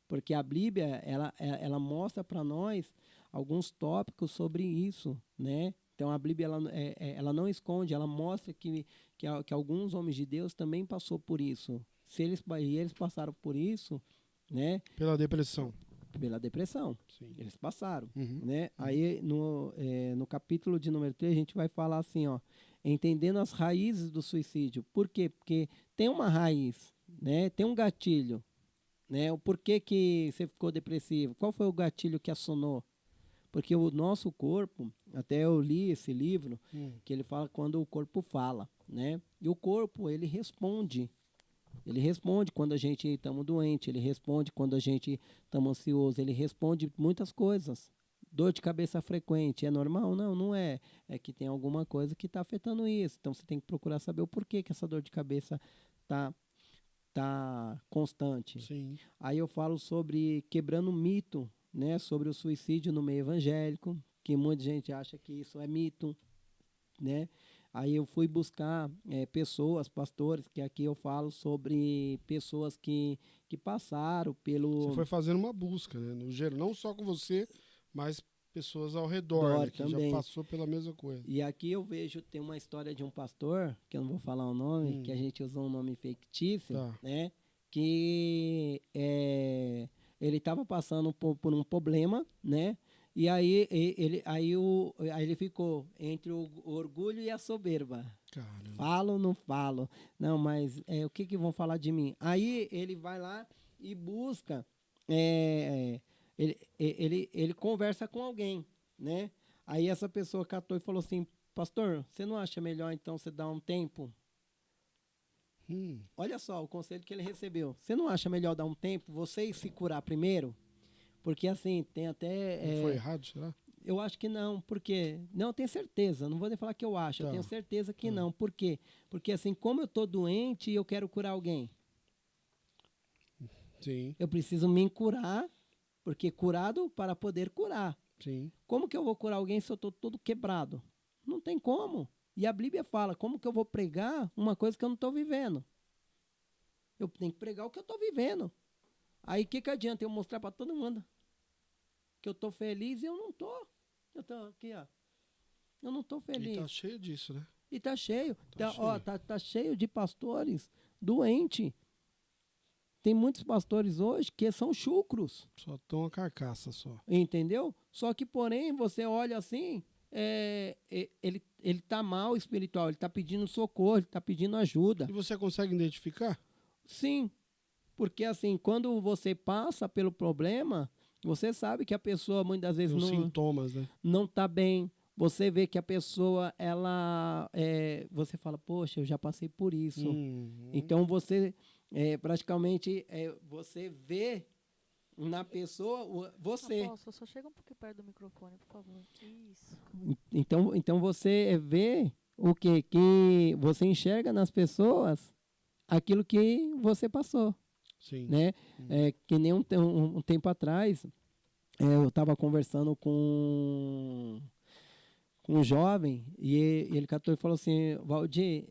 Porque a Bíblia, ela mostra para nós alguns tópicos sobre isso, né? Então, a Bíblia, ela não esconde, ela mostra que alguns homens de Deus também passou por isso. E eles passaram por isso, né? Pela depressão. Pela depressão. Sim. Eles passaram, Uhum. né? Aí, no capítulo de número 3, a gente vai falar assim, ó, entendendo as raízes do suicídio. Por quê? Porque tem uma raiz, né? Tem um gatilho, né? O porquê que você ficou depressivo? Qual foi o gatilho que acionou? Porque o nosso corpo, até eu li esse livro, que ele fala quando o corpo fala, né? E o corpo, ele responde. Ele responde quando a gente estamos doente, ele responde quando a gente estamos ansioso, ele responde muitas coisas. Dor de cabeça frequente, é normal? Não, não é. É que tem alguma coisa que está afetando isso. Então, você tem que procurar saber o porquê que essa dor de cabeça tá constante. Sim. Aí eu falo sobre quebrando mito, né, sobre o suicídio no meio evangélico, que muita gente acha que isso é mito, né? Aí eu fui buscar pessoas, pastores, que aqui eu falo sobre pessoas que passaram pelo... Você foi fazendo uma busca, né? No geral, não só com você, mas pessoas ao redor, né? Que também. já passou pela mesma coisa. E aqui eu vejo, tem uma história de um pastor, que eu não vou falar o nome, que a gente usou um nome fictício, Tá. né? Que ele estava passando por um problema, né? E aí ele ficou entre o orgulho e a soberba. Caramba. Falo ou não falo? Não, mas o que vão falar de mim? Aí ele vai lá e busca, ele conversa com alguém, né? Aí essa pessoa catou e falou assim, pastor, você não acha melhor então você dar um tempo? Olha só o conselho que ele recebeu. Você não acha melhor dar um tempo, você se curar primeiro? Porque assim, tem até... Não foi errado, será? Eu acho que não, porque... Não, eu tenho certeza, não vou nem falar que eu acho, eu tenho certeza que não. Por quê? Porque assim, como eu estou doente e eu quero curar alguém, Sim. eu preciso me curar, porque curado para poder curar. Sim. Como que eu vou curar alguém se eu estou todo quebrado? Não tem como. E a Bíblia fala, como que eu vou pregar uma coisa que eu não estou vivendo? Eu tenho que pregar o que eu estou vivendo. Aí o que adianta eu mostrar para todo mundo que eu estou feliz e eu não estou? Eu estou aqui, ó. Eu não estou feliz. E tá cheio disso, né? E tá cheio. Tá cheio. Ó, tá cheio de pastores doentes. Tem muitos pastores hoje que são chucros. Só tão uma carcaça só. Entendeu? Só que, porém, você olha assim, ele tá mal espiritual, ele tá pedindo socorro, ele tá pedindo ajuda. E você consegue identificar? Sim. Porque, assim, quando você passa pelo problema, você sabe que a pessoa, muitas vezes, Tem os sintomas, né? não tá bem. Você vê que a pessoa, você fala, poxa, eu já passei por isso. Então, você, praticamente, você vê na pessoa, você. Aposto, só chega um pouquinho perto do microfone, por favor. Isso. Então, você vê o quê? Que você enxerga nas pessoas aquilo que você passou. Sim. Né? Que nem um tempo atrás, eu estava conversando com um jovem e ele catou e falou assim, Valdir,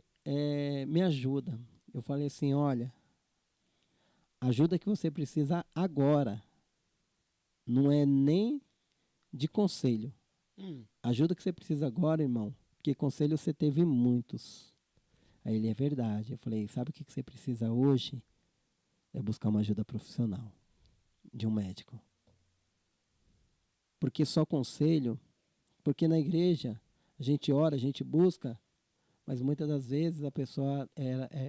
me ajuda. Eu falei assim, olha, ajuda que você precisa agora. Não é nem de conselho. Ajuda que você precisa agora, irmão, porque conselho você teve muitos. Aí ele, é verdade. Eu falei, sabe o que você precisa hoje? É buscar uma ajuda profissional de um médico. Porque só conselho, porque na igreja a gente ora, a gente busca, mas muitas das vezes a pessoa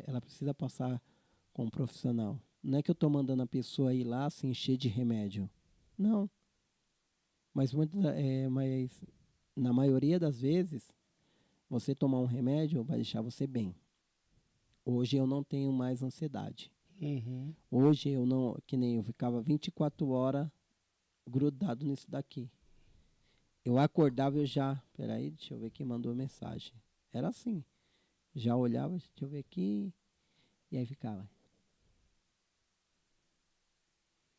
ela precisa passar com um profissional. Não é que eu estou mandando a pessoa ir lá se encher de remédio. Não. Mas na maioria das vezes, você tomar um remédio vai deixar você bem. Hoje eu não tenho mais ansiedade. Hoje eu não, que nem eu ficava 24 horas grudado nisso daqui. Eu acordava, peraí, deixa eu ver quem mandou mensagem. Era assim. Já olhava, deixa eu ver aqui, e aí ficava.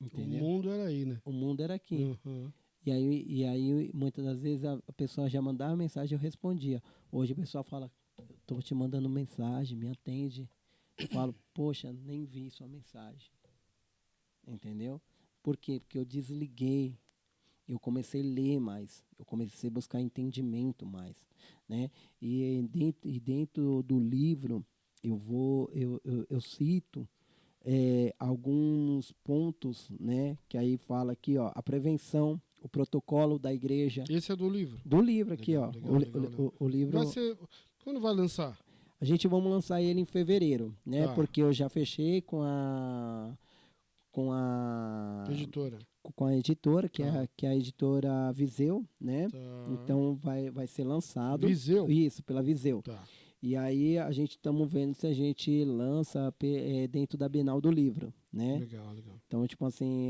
Entendeu? O mundo era aí, né? O mundo era aqui. E aí muitas das vezes a pessoa já mandava mensagem, eu respondia. Hoje o pessoal fala, estou te mandando mensagem, me atende. Eu falo, poxa, nem vi sua mensagem. Entendeu? Por quê? Porque eu desliguei. Eu comecei a ler mais, eu comecei a buscar entendimento mais, né? E dentro do livro eu cito alguns pontos, né? Que aí fala aqui, ó, a prevenção, o protocolo da igreja. Esse é do livro? Do livro aqui, Legal, ó. legal. O livro. Vai ser... Quando vai lançar? A gente vamos lançar ele em fevereiro, né? Tá. Porque eu já fechei com a editora, que é a editora Viseu, né? Tá. Então vai ser lançado. Viseu? Isso, pela Viseu. Tá. E aí a gente estamos vendo se a gente lança dentro da Bienal do Livro, né? Legal. Então, tipo assim,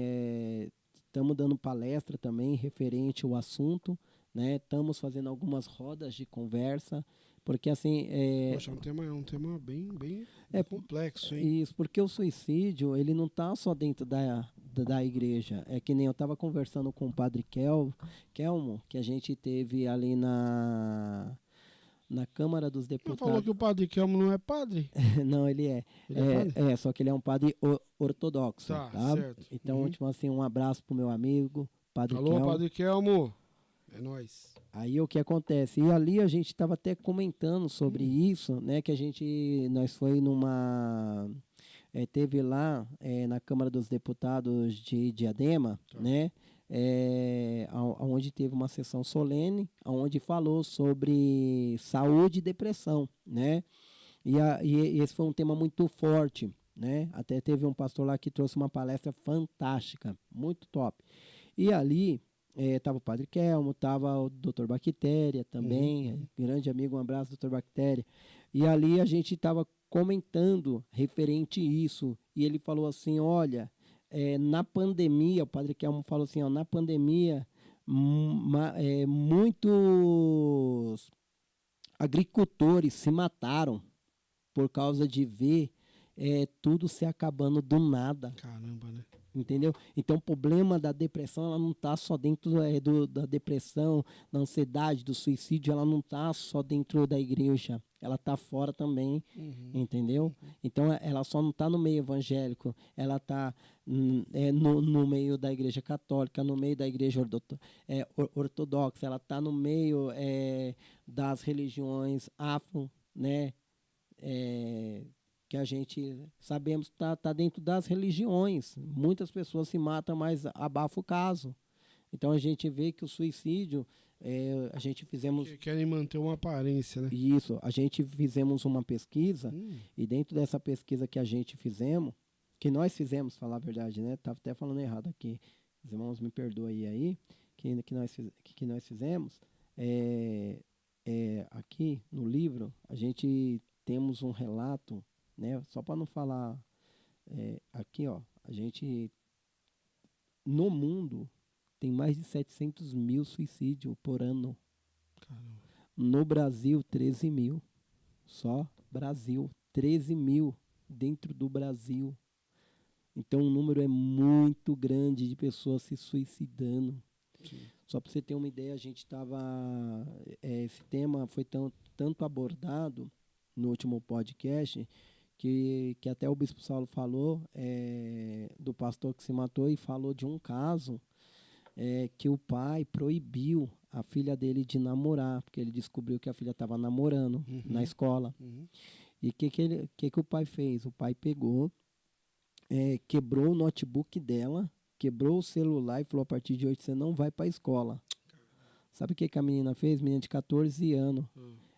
estamos dando palestra também referente ao assunto, né? Estamos fazendo algumas rodas de conversa, porque assim... Poxa, é um tema bem complexo, hein? Isso, porque o suicídio, ele não está só dentro da igreja. É que nem eu estava conversando com o padre Kelmo, que a gente teve ali na Câmara dos Você Deputados. falou que o padre Kelmo não é padre? Não, ele é. Ele é padre? Só que ele é um padre ortodoxo, Tá, tá? certo. Então, Uhum. tipo assim, um abraço pro meu amigo, padre Alô, Kelmo. padre Kelmo. É nóis. Aí o que acontece? E ali a gente estava até comentando sobre isso, né? Que nós foi teve lá na Câmara dos Deputados de Diadema, Tá. né? Onde teve uma sessão solene, onde falou sobre saúde e depressão, né? E esse foi um tema muito forte, né? Até teve um pastor lá que trouxe uma palestra fantástica, muito top. E ali estava o Padre Kelmo, estava o Dr. Bactéria também, grande amigo, um abraço, Dr. Bactéria. E ali a gente estava comentando referente a isso, e ele falou assim, olha, na pandemia, o Padre Kelmo falou assim, ó, na pandemia, muitos agricultores se mataram por causa de ver tudo se acabando do nada. Caramba, né? Entendeu? Então, o problema da depressão, ela não está só dentro da depressão, da ansiedade, do suicídio, ela não está só dentro da igreja, ela está fora também, entendeu? Então, ela só não está no meio evangélico, ela está no meio da igreja católica, no meio da igreja ortodoxa, ela está no meio das religiões afro, né? Que a gente sabemos tá dentro das religiões. Muitas pessoas se matam, mas abafa o caso. Então a gente vê que o suicídio, a gente fizemos... Querem manter uma aparência, né? Isso, a gente fizemos uma pesquisa, e dentro dessa pesquisa que que nós fizemos, falar a verdade, né? Estava até falando errado aqui, os irmãos me perdoem aí, que nós fizemos, aqui no livro, a gente temos um relato, né? Só para não falar aqui, ó, a gente no mundo tem mais de 700 mil suicídios por ano. Caramba. No Brasil, 13 mil. Só Brasil, 13 mil dentro do Brasil. Então o número é muito grande de pessoas se suicidando. Sim. Só para você ter uma ideia, a gente estava... esse tema foi tanto abordado no último podcast, que até o Bispo Saulo falou do pastor que se matou, e falou de um caso que o pai proibiu a filha dele de namorar, porque ele descobriu que a filha estava namorando na escola. E o que o pai fez? O pai pegou, quebrou o notebook dela, quebrou o celular e falou, a partir de hoje você não vai para a escola. Sabe o que a menina fez? Menina de 14 anos.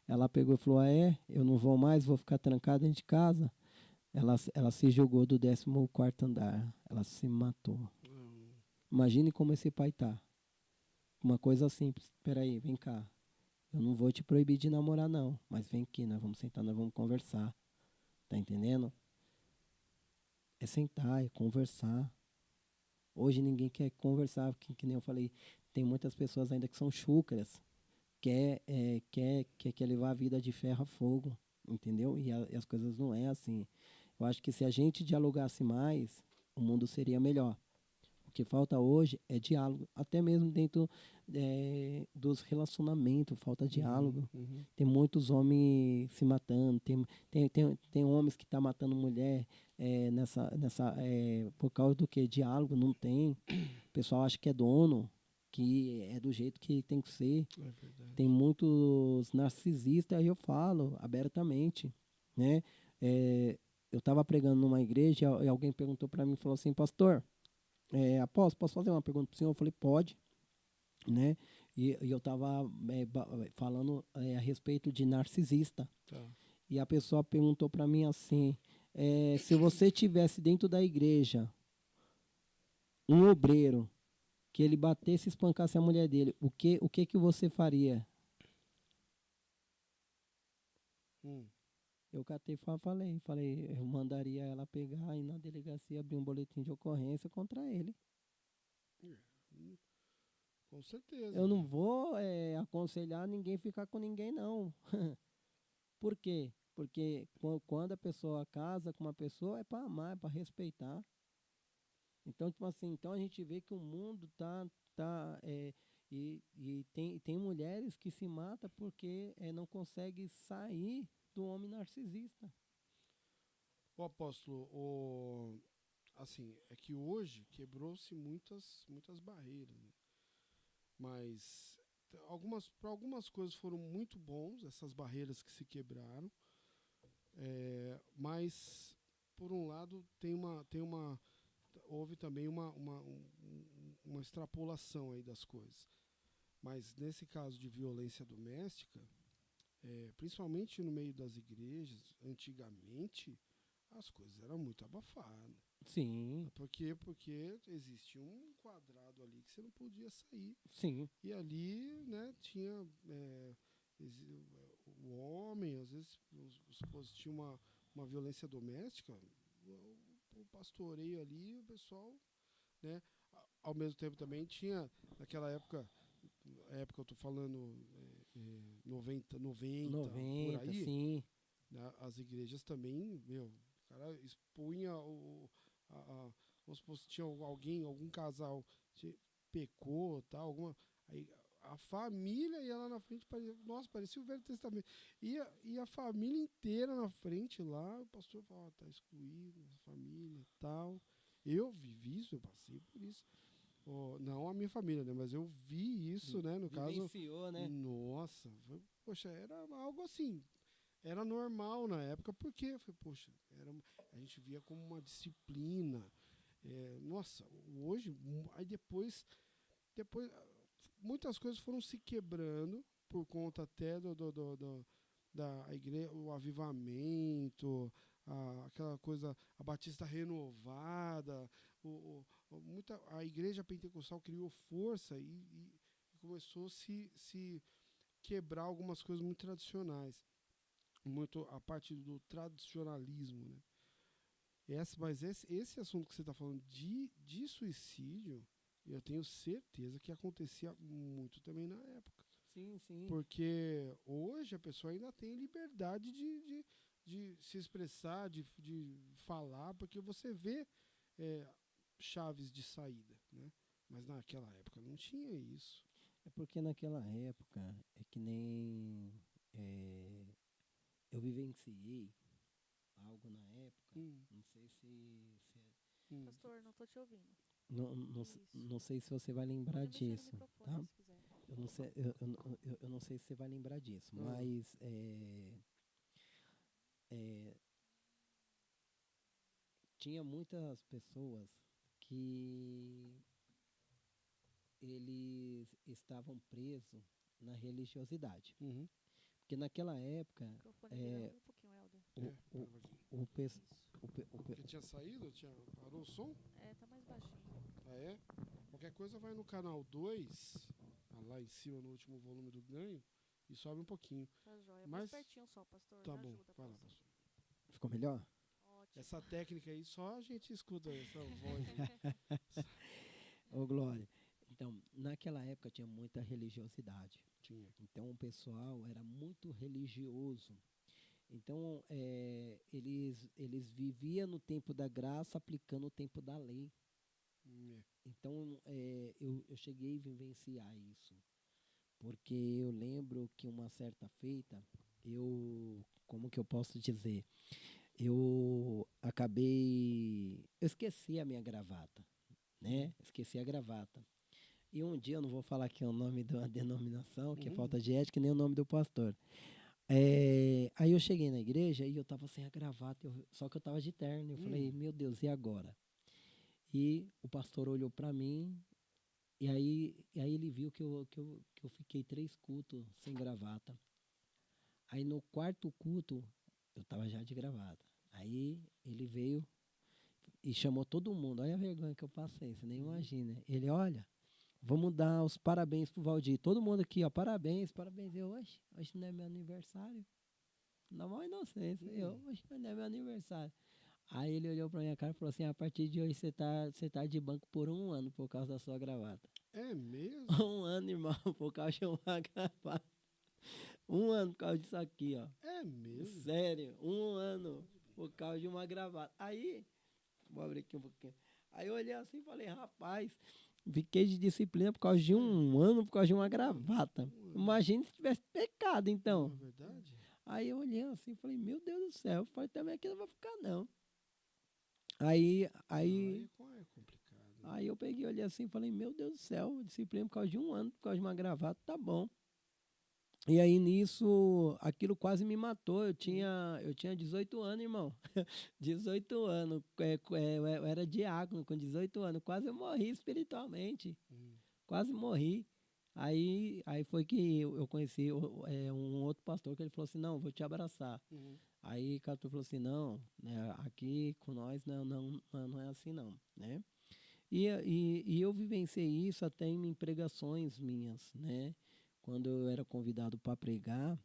Ela pegou e falou, eu não vou mais, vou ficar trancada dentro de casa. Ela se jogou do 14º andar. Ela se matou. Imagine como esse pai tá. Uma coisa simples. Espera aí, vem cá. Eu não vou te proibir de namorar, não. Mas vem aqui, nós vamos sentar, nós vamos conversar. Tá entendendo? É sentar, é conversar. Hoje ninguém quer conversar, que nem eu falei. Tem muitas pessoas ainda que são chúcaras. Quer levar a vida de ferro a fogo, entendeu? E as coisas não é assim. Eu acho que se a gente dialogasse mais, o mundo seria melhor. O que falta hoje é diálogo, até mesmo dentro dos relacionamentos, falta diálogo. Uhum. Tem muitos homens se matando, tem homens que estão matando mulher por causa do que? Diálogo não tem. O pessoal acha que é dono, que é do jeito que tem que ser. É verdade. Tem muitos narcisistas, aí eu falo abertamente, né? Eu estava pregando numa igreja e alguém perguntou para mim, falou assim, pastor, apóstolo, posso fazer uma pergunta para o senhor? Eu falei, pode, né? E eu estava falando a respeito de narcisista. Tá. E a pessoa perguntou para mim assim, se você tivesse dentro da igreja um obreiro que ele batesse e espancasse a mulher dele, o que você faria? Eu catei e falei, eu mandaria ela pegar e na delegacia abrir um boletim de ocorrência contra ele. Com certeza. Eu não vou aconselhar ninguém ficar com ninguém, não. Por quê? Porque quando a pessoa casa com uma pessoa é para amar, é para respeitar. Então, tipo assim, então a gente vê que o mundo e tem mulheres que se matam porque não conseguem sair do homem narcisista. O apóstolo, assim, é que hoje quebrou-se muitas barreiras, né? Mas para algumas coisas foram muito bons essas barreiras que se quebraram, mas por um lado houve também uma extrapolação aí das coisas. Mas nesse caso de violência doméstica, principalmente no meio das igrejas, antigamente as coisas eram muito abafadas. Sim. Por quê? Porque existia um quadrado ali que você não podia sair. Sim. E ali, né, tinha o homem, às vezes os esposos tinham uma violência doméstica, o pastoreio ali, o pessoal, né, ao mesmo tempo também tinha, naquela época eu tô falando 90 por aí, sim. né, as igrejas também, o cara expunha vamos supor, se tinha algum casal pecou, tal, aí a família ia lá na frente, parecia o Velho Testamento. E a família inteira na frente lá, o pastor falava, tá excluído, a família e tal. Eu vivi isso, eu passei por isso. Não a minha família, né? Mas eu vi isso, né? No Vivenciou, caso. né? Nossa, poxa, era algo assim. Era normal na época, porque poxa, a gente via como uma disciplina. Nossa, hoje, aí depois muitas coisas foram se quebrando por conta até da igreja, o avivamento, aquela coisa, a Batista renovada, a igreja pentecostal criou força e começou a se quebrar algumas coisas muito tradicionais, muito a parte do tradicionalismo, né? Mas esse assunto que você está falando de suicídio, eu tenho certeza que acontecia muito também na época. Sim, sim. Porque hoje a pessoa ainda tem liberdade de se expressar, de falar, porque você vê chaves de saída, né? Mas naquela época não tinha isso. É porque naquela época, é que nem eu vivenciei algo na época, não sei se Pastor, não tô te ouvindo. não sei se você vai lembrar Pode mexer no disso, microfone, tá? se quiser. Eu não sei se você vai lembrar disso, mas tinha muitas pessoas que eles estavam presos na religiosidade. Uhum. Porque naquela época O microfone dele um pouquinho, Helder. Porque tinha saído? Parou o som? Tá mais baixinho. Ah, é? Qualquer coisa vai no canal 2, lá em cima no último volume do ganho, e sobe um pouquinho. Tá joia. Mais pertinho só, pastor. Tá Me bom, ajuda, vai lá, pastor. pastor. Ficou melhor? Ótimo. Essa técnica aí, só a gente escuta essa voz. Ô, Glória. Então, naquela época tinha muita religiosidade. Tinha. Então, o pessoal era muito religioso. Então, eles viviam no tempo da graça, aplicando o tempo da lei. Então, eu cheguei a vivenciar isso. Porque eu lembro que uma certa feita, como que eu posso dizer? Eu esqueci a minha gravata, né? Esqueci a gravata. E um dia, eu não vou falar aqui o nome de uma denominação, que é falta de ética, nem o nome do pastor. Aí eu cheguei na igreja e eu tava sem a gravata, só que eu tava de terno. Eu falei, meu Deus, e agora? E o pastor olhou para mim, e aí ele viu que eu fiquei 3 cultos sem gravata. Aí no quarto culto, eu tava já de gravata. Aí ele veio e chamou todo mundo. Olha a vergonha que eu passei, você nem imagina. Ele, olha, vamos dar os parabéns pro Valdir. Todo mundo aqui, ó, parabéns, parabéns. Eu, hoje não é meu aniversário. Na maior inocência. Hoje não é meu aniversário. Aí ele olhou pra minha cara e falou assim, a partir de hoje você tá de banco por 1 ano por causa da sua gravata. É mesmo? 1 ano, irmão, por causa de uma gravata. 1 ano por causa disso aqui, ó. É mesmo? Sério, 1 ano por causa de uma gravata. Aí, vou abrir aqui um pouquinho. Aí eu olhei assim e falei, rapaz, fiquei de disciplina por causa de 1 ano, por causa de uma gravata. Imagina se tivesse pecado, então. Não é verdade? Aí eu olhei assim e falei, meu Deus do céu, eu falei, também aqui não vai ficar, não. Aí É complicado. Aí eu peguei, olhei assim e falei, meu Deus do céu, disciplina por causa de 1 ano, por causa de uma gravata, tá bom. E aí nisso, aquilo quase me matou. Eu tinha 18 anos, irmão. 18 anos. Eu era diácono com 18 anos. Quase eu morri espiritualmente. Quase morri. Aí foi que eu conheci um outro pastor que ele falou assim, não, vou te abraçar. Aí o pastor falou assim, não, né, aqui com nós não é assim não, né? E eu vivenciei isso até em pregações minhas, né? Quando eu era convidado para pregar,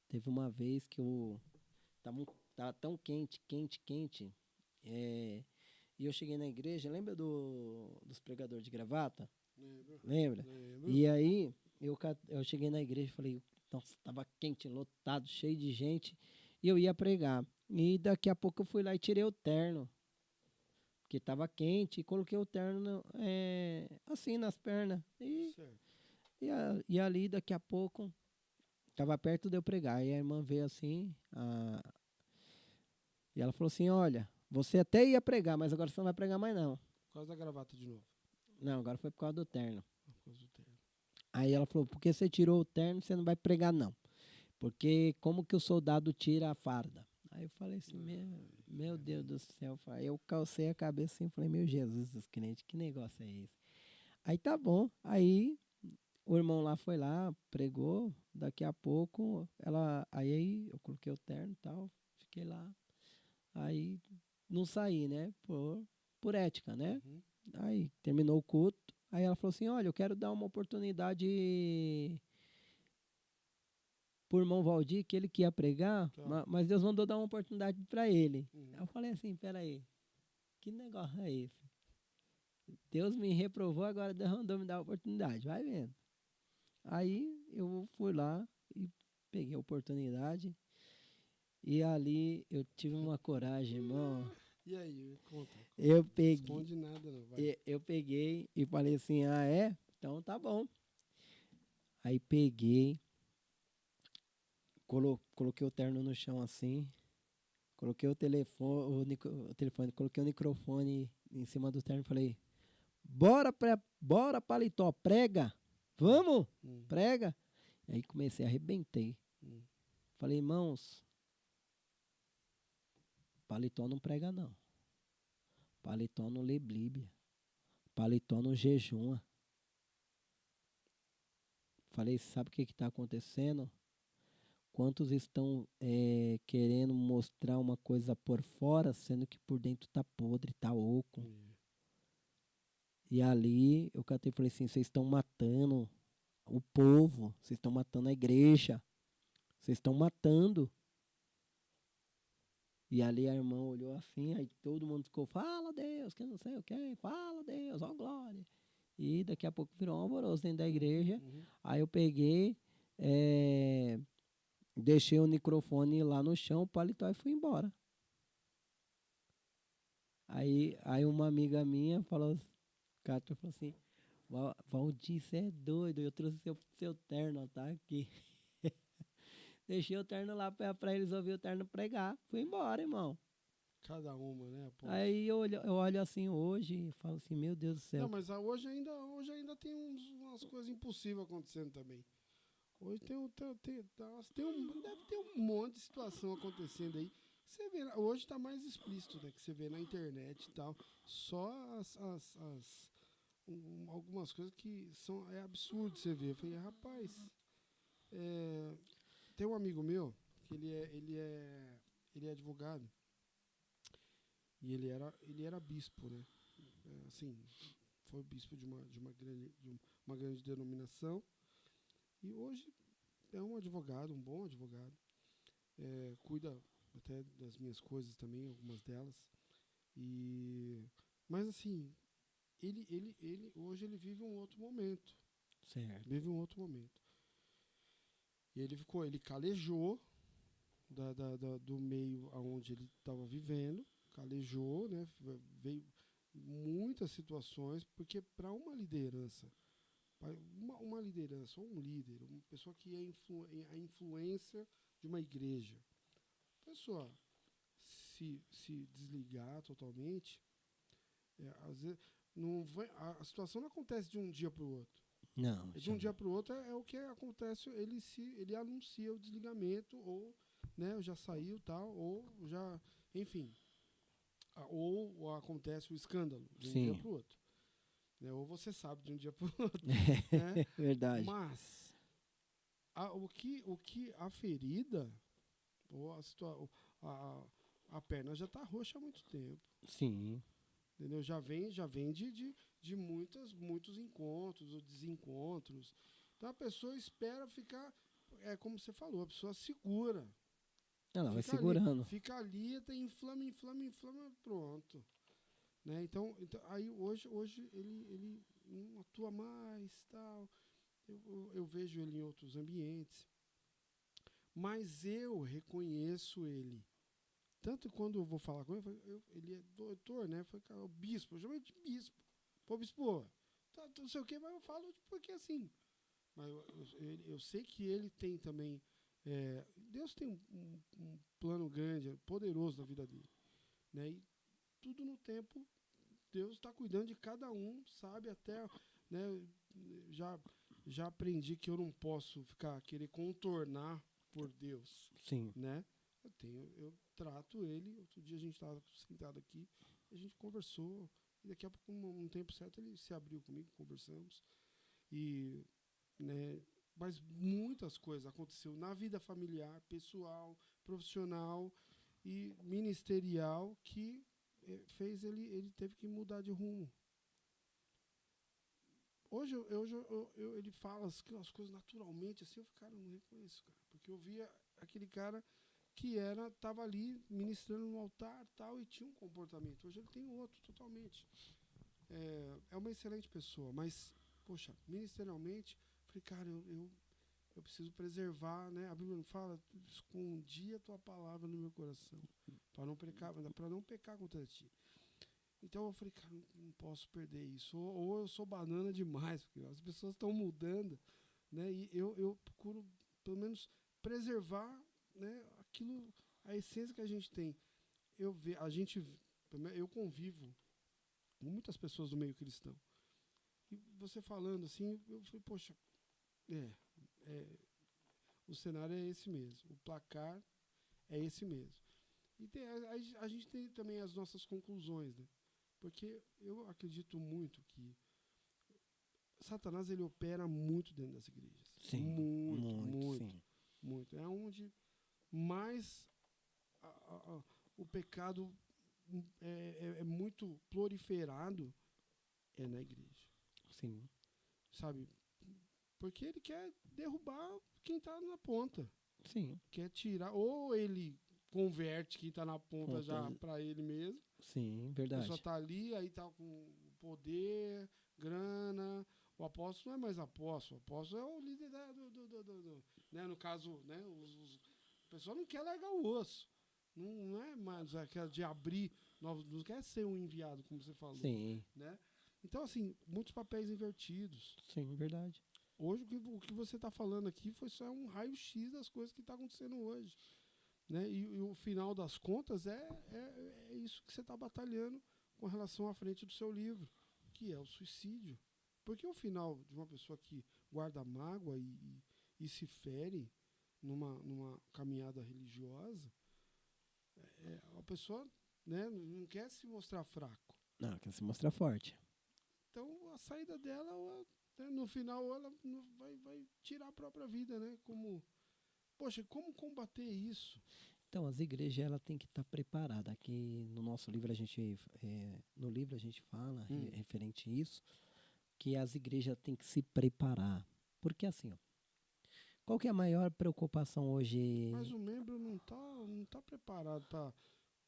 teve uma vez que eu tava tão quente, quente, quente, e eu cheguei na igreja, lembra dos pregadores de gravata? Lembro. Lembra? Lembro. E aí eu cheguei na igreja e falei, nossa, estava quente, lotado, cheio de gente, e eu ia pregar. E daqui a pouco eu fui lá e tirei o terno, porque estava quente, e coloquei o terno assim nas pernas. Certo. E ali, daqui a pouco, estava perto de eu pregar. E a irmã veio assim, e ela falou assim, olha, você até ia pregar, mas agora você não vai pregar mais não. Por causa da gravata de novo. Não, agora foi por causa do terno. Por causa do terno. Aí ela falou, porque você tirou o terno, você não vai pregar não. Porque como que o soldado tira a farda? Aí eu falei assim, meu Deus do céu. Eu calcei a cabeça assim, falei, meu Jesus dos crentes, que negócio é esse? Aí tá bom, aí o irmão lá foi lá, pregou, daqui a pouco, aí eu coloquei o terno e tal, fiquei lá. Aí não saí, né, por ética, né? Aí terminou o culto, aí ela falou assim, olha, eu quero dar uma oportunidade pro irmão Valdir, que ele que ia pregar, mas Deus mandou dar uma oportunidade para ele. Aí eu falei assim, peraí, que negócio é esse? Deus me reprovou, agora Deus mandou me dar a oportunidade, vai vendo. Aí eu fui lá e peguei a oportunidade. E ali eu tive uma coragem, irmão. E aí, conta. Eu Não peguei, esconde nada, não. Vai. eu peguei e falei assim, então tá bom. Aí peguei, coloquei o terno no chão assim, coloquei o telefone, coloquei o microfone em cima do terno e falei, bora paletó, prega, vamos, prega. Aí comecei, arrebentei. Falei, irmãos, paletó não prega não. Paletó não lê Bíblia. Paletó não jejuma. Falei, sabe o que está acontecendo? Quantos estão querendo mostrar uma coisa por fora, sendo que por dentro está podre, está oco. E ali eu catei e falei assim, vocês estão matando o povo, vocês estão matando a igreja, vocês estão matando. E ali a irmã olhou assim, aí todo mundo ficou, fala Deus, que não sei o que, fala Deus, ó glória. E daqui a pouco virou um alvoroço dentro da igreja. Aí eu peguei, deixei o microfone lá no chão, o paletó e fui embora. Aí uma amiga minha falou, Cátia falou assim, Valdir, você é doido, eu trouxe seu terno, ó, tá aqui. Deixei o terno lá pra eles ouvir o terno pregar. Fui embora, irmão. Cada uma, né, apóstolo? Aí eu olho assim hoje e falo assim, meu Deus do Não, céu. mas hoje ainda tem umas coisas impossíveis acontecendo também. Hoje deve ter um monte de situação acontecendo aí. Você vê, hoje está mais explícito, né? Que você vê na internet e tal. Só algumas coisas que é absurdo você ver. Eu falei, rapaz, tem um amigo meu que ele é advogado e ele era bispo, né? Assim, foi bispo de uma grande denominação e hoje é um advogado, um bom advogado. Cuida até das minhas coisas também, algumas delas. Mas assim, ele hoje ele vive um outro momento. Certo. Vive um outro momento. E ele calejou do meio aonde ele estava vivendo, calejou, né? Veio muitas situações, porque para uma liderança, uma liderança ou um líder, uma pessoa que é a influência de uma igreja, a pessoa se desligar totalmente, às vezes a situação não acontece de um dia para o outro. Não. De um dia para o outro é o que acontece, ele anuncia o desligamento, ou né, já saiu tal, ou já, enfim, ou acontece o escândalo de um dia para o outro. Né, ou você sabe de um dia para o outro. Né? Verdade. Mas o que a ferida, ou a perna já está roxa há muito tempo. Sim. Entendeu? Já vem de muitos encontros ou desencontros. Então a pessoa espera ficar, como você falou, a pessoa segura. Ela vai segurando. Fica ali, até inflama, pronto. Né? Então, aí hoje ele não atua mais, tal. Eu vejo ele em outros ambientes. Mas eu reconheço ele. Tanto quando eu vou falar com ele, ele é doutor, né? Foi o bispo, eu chamei de bispo. Pô, bispo, não sei o que, mas eu falo porque assim. Mas eu sei que ele tem também. Deus tem um plano grande, poderoso na vida dele. Né? E tudo no tempo, Deus está cuidando de cada um, sabe? Até. Né, já aprendi que eu não posso querer contornar por Deus. Sim. Né? Eu trato ele. Outro dia a gente estava sentado aqui, a gente conversou, e daqui a pouco, um tempo certo, ele se abriu comigo, conversamos. Né, mas muitas coisas aconteceu na vida familiar, pessoal, profissional e ministerial que fez ele teve que mudar de rumo. Hoje ele fala as coisas naturalmente, assim, cara, eu não reconheço, cara, porque eu via aquele cara que estava ali ministrando no altar, tal, e tinha um comportamento. Hoje ele tem outro totalmente. É uma excelente pessoa, mas, poxa, ministerialmente, falei, cara, eu preciso preservar, né? A Bíblia não fala, escondi a tua palavra no meu coração, para não pecar contra ti. Então eu falei, cara, não posso perder isso. Ou eu sou banana demais, porque as pessoas estão mudando, né? E eu procuro, pelo menos, preservar, né, aquilo, a essência que a gente tem. Eu convivo com muitas pessoas do meio cristão. E você falando assim, eu falei, poxa, o cenário é esse mesmo, o placar é esse mesmo. E a gente tem também as nossas conclusões, né? Porque eu acredito muito que Satanás ele opera muito dentro das igrejas. Sim, muito. É onde mais o pecado é muito proliferado, é na igreja. Sim. Sabe? Porque ele quer derrubar quem está na ponta. Sim. Quer tirar, ou ele converte quem está na ponta já para ele mesmo. Sim, verdade. A pessoa está ali, aí está com poder, grana. O apóstolo não é mais apóstolo. O apóstolo é o líder né? No caso, né? A pessoa não quer largar o osso. Não é mais aquela de abrir novos, não quer ser um enviado, como você falou. Sim, Né? Então, assim, muitos papéis invertidos. sim, verdade. Hoje, o que você está falando aqui foi só um raio-x das coisas que está acontecendo hoje. Né? E o final das contas é isso que você está batalhando com relação à frente do seu livro, que é o suicídio. Porque o final de uma pessoa que guarda mágoa e se fere numa caminhada religiosa, a pessoa, né, não quer se mostrar fraco. Não, quer se mostrar forte. Então, a saída dela, né, no final, ela vai tirar a própria vida. Né? Poxa, como combater isso? Então, as igrejas ela tem que estar preparada. Aqui no nosso livro no livro a gente fala referente a isso, que as igrejas têm que se preparar. Porque assim, ó, qual que é a maior preocupação hoje? Mas o membro não tá preparado para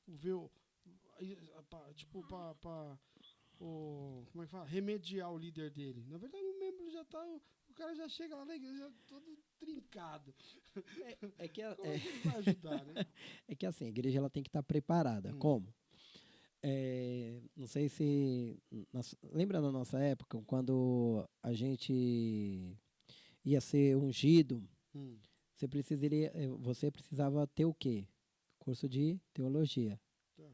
ver tipo para como é que fala? Remediar o líder dele. Na verdade, o membro já tá, o cara já chega lá na igreja todo trincado. Como é que ele vai ajudar, né? É que assim, a igreja ela tem que estar preparada. Como? Não sei se lembra da nossa época quando a gente ia ser ungido, você precisava ter o quê? Curso de teologia. Tá.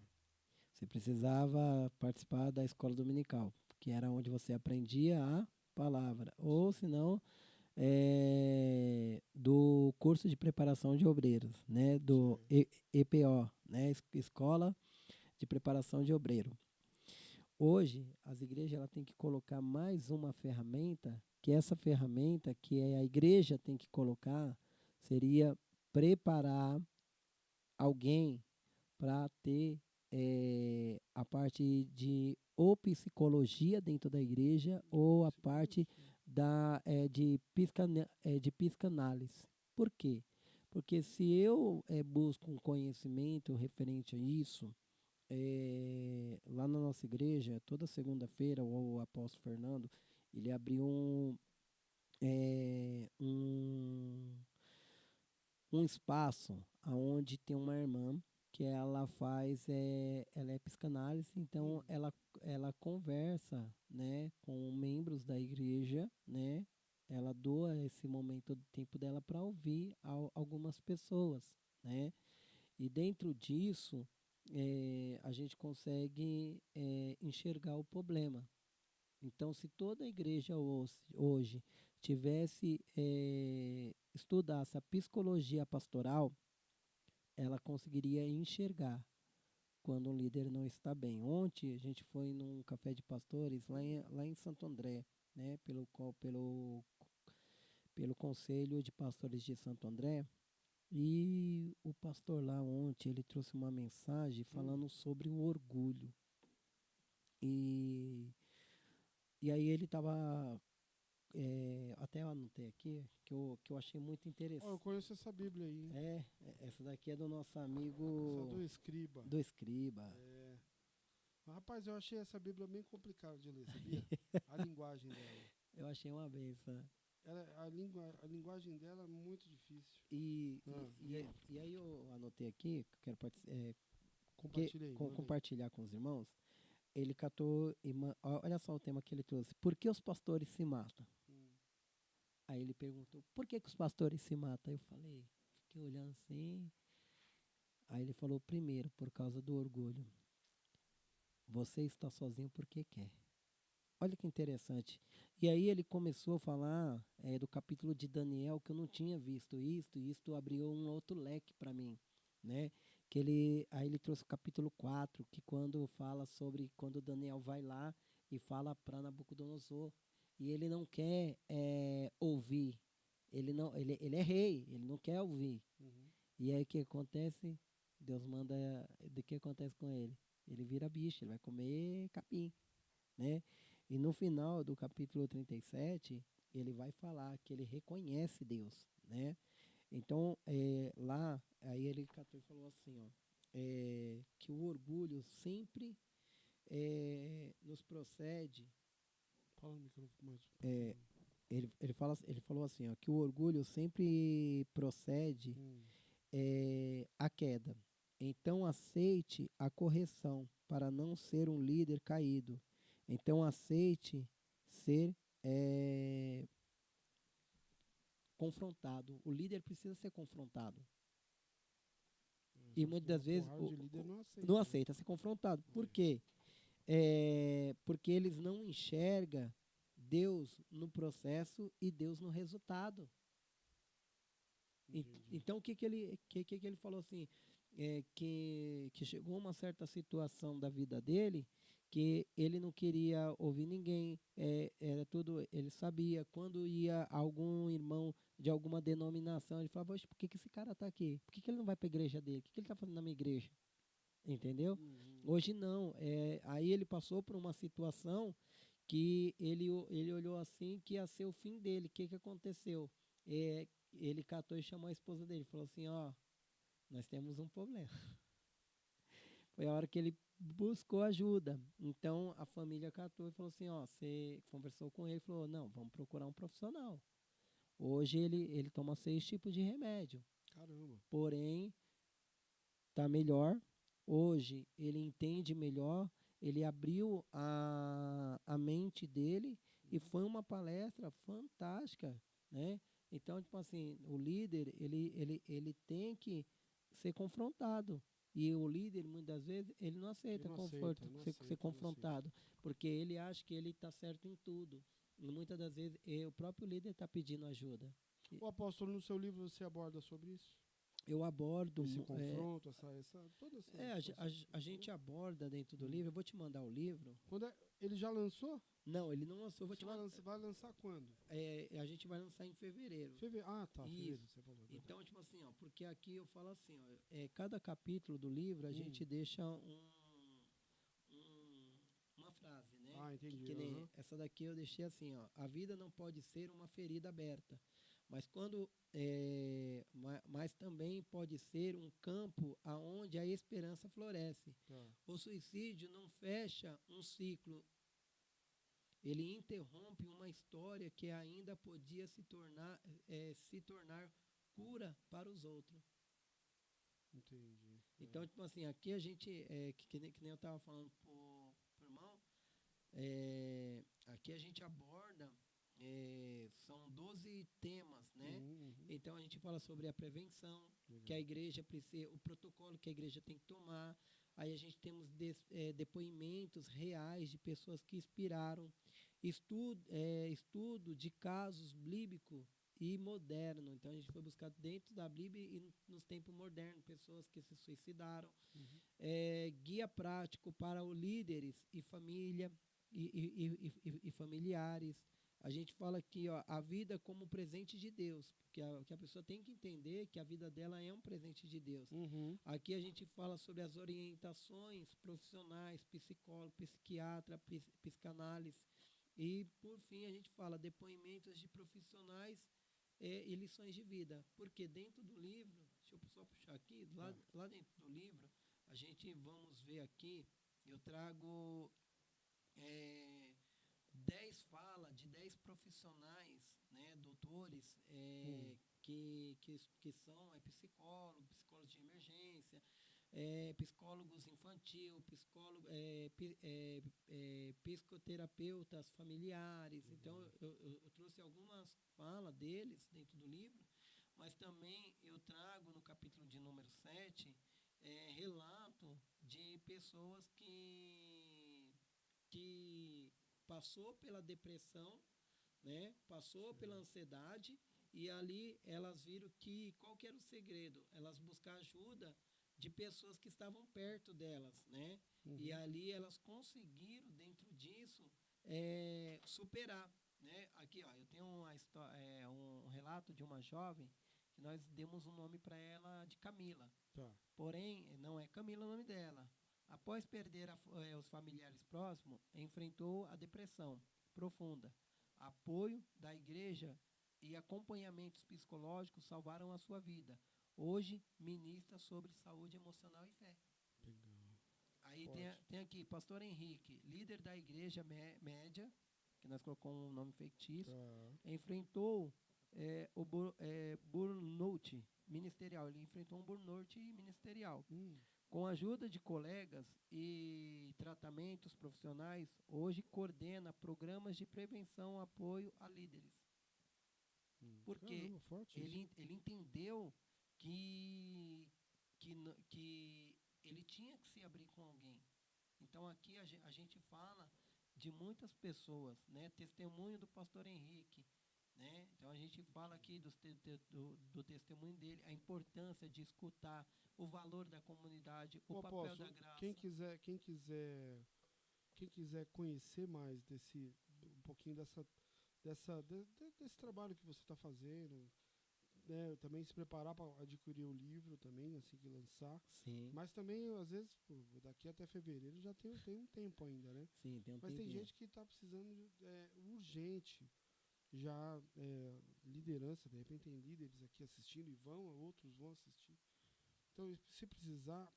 Você precisava participar da escola dominical, que era onde você aprendia a palavra. Ou, se não, do curso de preparação de obreiros, né? Do EPO, né? Escola de Preparação de Obreiro. Hoje, as igrejas ela tem que colocar mais uma ferramenta, que essa ferramenta que a igreja tem que colocar seria preparar alguém para ter a parte de ou psicologia dentro da igreja ou a parte de psicanálise. Por quê? Porque se eu busco um conhecimento referente a isso, lá na nossa igreja, toda segunda-feira, o apóstolo Fernando, ele abriu um espaço onde tem uma irmã que ela ela é psicanálise, então ela conversa, né, com membros da igreja, né, ela doa esse momento do tempo dela para ouvir algumas pessoas, né, e dentro disso a gente consegue enxergar o problema. Então, se toda a igreja hoje tivesse estudasse a psicologia pastoral, ela conseguiria enxergar quando um líder não está bem. Ontem a gente foi num café de pastores lá em Santo André, né, pelo Conselho de Pastores de Santo André, e o pastor lá ontem ele trouxe uma mensagem falando sobre o orgulho. E aí ele estava até eu anotei aqui, que eu achei muito interessante. Eu conheço essa Bíblia aí. Hein? Essa daqui é do nosso amigo... Essa do Escriba. Do Escriba. Rapaz, eu achei essa Bíblia bem complicada de ler, sabia? A linguagem dela. Eu achei uma benção. A linguagem dela é muito difícil. E aí eu anotei aqui, que eu quero compartilhar com os irmãos. Ele catou, olha só o tema que ele trouxe. Por que os pastores se matam? Aí ele perguntou, por que os pastores se matam? Eu falei, fiquei olhando assim. Aí ele falou, primeiro, por causa do orgulho. Você está sozinho porque quer. Olha que interessante. E aí ele começou a falar do capítulo de Daniel, que eu não tinha visto isso, e isso abriu um outro leque para mim, né? Aí ele trouxe o capítulo 4, que quando fala sobre quando Daniel vai lá e fala para Nabucodonosor, e ele não quer ouvir, ele é rei, ele não quer ouvir. E aí o que acontece? Deus manda, o que acontece com ele? Ele vira bicho, ele vai comer capim, né? E no final do capítulo 37, ele vai falar que ele reconhece Deus, né? Então, lá, aí ele falou assim, ó, que o orgulho sempre nos procede. Fala no microfone mais. Ele falou assim, ó, que o orgulho sempre procede a queda. Então aceite a correção para não ser um líder caído. Então aceite ser confrontado. O líder precisa ser confrontado. E muitas das vezes de líder não aceita. não aceita ser confrontado. Por quê? Porque eles não enxergam Deus no processo e Deus no resultado. Então, o que ele falou assim? Que chegou uma certa situação da vida dele que ele não queria ouvir ninguém. Era tudo, ele sabia. Quando ia algum irmão de alguma denominação, ele falava, por que esse cara está aqui? Por que ele não vai para a igreja dele? O que ele está fazendo na minha igreja? Entendeu? Hoje não. Aí ele passou por uma situação que ele olhou assim que ia ser o fim dele. O que aconteceu? Ele catou e chamou a esposa dele. Falou assim, nós temos um problema. Foi a hora que ele buscou ajuda. Então, a família catou e falou assim, você conversou com ele e falou, não, vamos procurar um profissional. Hoje ele toma 6 tipos de remédio. Caramba. Porém, está melhor. Hoje, ele entende melhor. Ele abriu a mente dele e foi uma palestra fantástica, né? Então, tipo assim, o líder, ele tem que ser confrontado. E o líder, muitas vezes, ele não aceita ser confrontado, porque ele acha que ele está certo em tudo. E muitas das vezes, o próprio líder está pedindo ajuda. O apóstolo, no seu livro, você aborda sobre isso? Eu abordo... Esse confronto, a gente aborda dentro do livro. Eu vou te mandar o livro. Ele já lançou? Não, ele não lançou. Vai lançar quando? A gente vai lançar em fevereiro. Ah, tá. Fevereiro, você falou. Então, tipo assim, porque aqui eu falo assim, cada capítulo do livro a gente deixa uma frase, né? Ah, entendi. Que nem essa daqui eu deixei assim, a vida não pode ser uma ferida aberta, mas mas também pode ser um campo aonde a esperança floresce. Tá. O suicídio não fecha um ciclo. Ele interrompe uma história que ainda podia se tornar cura para os outros. Entendi. Então, tipo assim, aqui a gente, que nem eu estava falando pro irmão, aqui a gente aborda, são 12 temas, né? Então, a gente fala sobre a prevenção, que a igreja precisa, o protocolo que a igreja tem que tomar. Aí a gente temos depoimentos reais de pessoas que inspiraram, estudo de casos bíblicos e moderno. Então a gente foi buscar dentro da Bíblia e nos tempos modernos pessoas que se suicidaram. Guia prático para os líderes e família e familiares. A gente fala aqui, a vida como presente de Deus, que a pessoa tem que entender que a vida dela é um presente de Deus. Aqui a gente fala sobre as orientações profissionais, psicólogo, psiquiatra, psicanálise. E, por fim, a gente fala depoimentos de profissionais e lições de vida. Porque dentro do livro, deixa eu só puxar aqui, lá dentro do livro, a gente, vamos ver aqui, eu trago 10 falas de 10 profissionais, né, doutores, que são psicólogos de emergência, psicólogos infantil, psicoterapeutas familiares. Então, eu trouxe algumas falas deles dentro do livro, mas também eu trago no capítulo de número 7, relato de pessoas que passou pela depressão, né? Passou pela ansiedade, e ali elas viram qual que era o segredo? Elas buscaram ajuda de pessoas que estavam perto delas, né? E ali elas conseguiram, dentro disso, superar, né? Aqui, eu tenho um relato de uma jovem que nós demos um nome para ela de Camila. Tá. Porém, não é Camila o nome dela. Após perder os familiares próximos, enfrentou a depressão profunda. Apoio da igreja e acompanhamentos psicológicos salvaram a sua vida. Hoje, ministra sobre saúde emocional e fé. Legal. Aí tem aqui, pastor Henrique, líder da igreja média, que nós colocamos um nome fictício, enfrentou o burnout ministerial. Ele enfrentou um burnout ministerial. Com a ajuda de colegas e tratamentos profissionais, hoje coordena programas de prevenção e apoio a líderes. Porque Caramba, forte isso. ele entendeu que ele tinha que se abrir com alguém. Então, aqui a gente fala de muitas pessoas, né? Testemunho do pastor Henrique, né? Então, a gente fala aqui do testemunho dele, a importância de escutar, o valor da comunidade, o papel Apóstolo, da graça. quem quiser conhecer mais um pouquinho desse trabalho que você está fazendo, né, também se preparar para adquirir o livro também, assim que lançar. Sim. Mas também, às vezes, daqui até fevereiro já tem um tempo ainda, né? Sim, tem um Mas tem tempinho. gente que está precisando urgente, já liderança, de repente tem líderes aqui assistindo e outros vão assistir. Então, se precisar,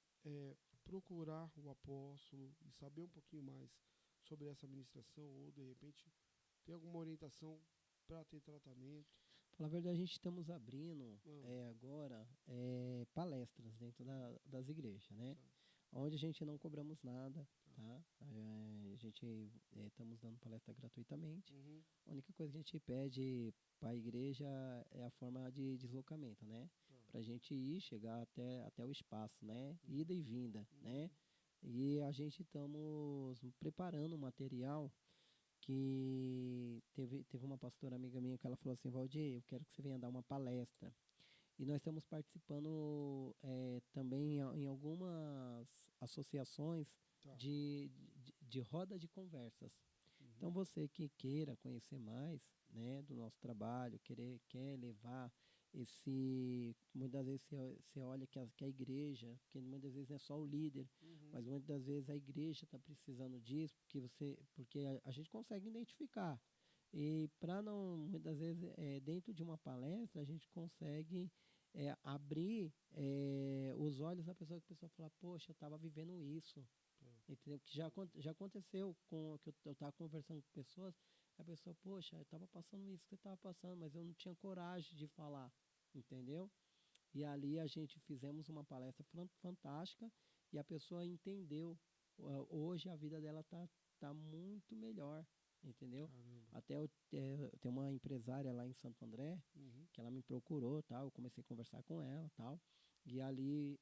procurar o apóstolo e saber um pouquinho mais sobre essa ministração, ou de repente ter alguma orientação para ter tratamento. Pela verdade, a gente estamos abrindo Ah. agora palestras dentro das igrejas, né? Tá. Onde a gente não cobramos nada, tá? A gente estamos dando palestra gratuitamente. Uhum. A única coisa que a gente pede para a igreja é a forma de deslocamento, né? Tá. Para a gente chegar até o espaço, né? Uhum. Ida e vinda, né? E a gente estamos preparando um material que teve uma pastora amiga minha que ela falou assim: Valdir, eu quero que você venha dar uma palestra. E nós estamos participando também em algumas associações Tá. de roda de conversas. Uhum. Então, você que queira conhecer mais, né, do nosso trabalho, quer levar muitas vezes você olha que a igreja, porque muitas vezes não é só o líder, mas muitas das vezes a igreja está precisando disso, porque a gente consegue identificar. E para não, muitas vezes, dentro de uma palestra, a gente consegue abrir os olhos da pessoa, que a pessoa fala, poxa, eu estava vivendo isso. Entendeu? Que já aconteceu que eu estava conversando com pessoas, a pessoa, poxa, eu estava passando isso que você estava passando, mas eu não tinha coragem de falar, entendeu? E ali a gente fizemos uma palestra fantástica e a pessoa entendeu. Hoje a vida dela tá muito melhor, entendeu? Caramba. Até eu tenho uma empresária lá em Santo André, Uhum. que ela me procurou, tal, eu comecei a conversar com ela, tal, e ali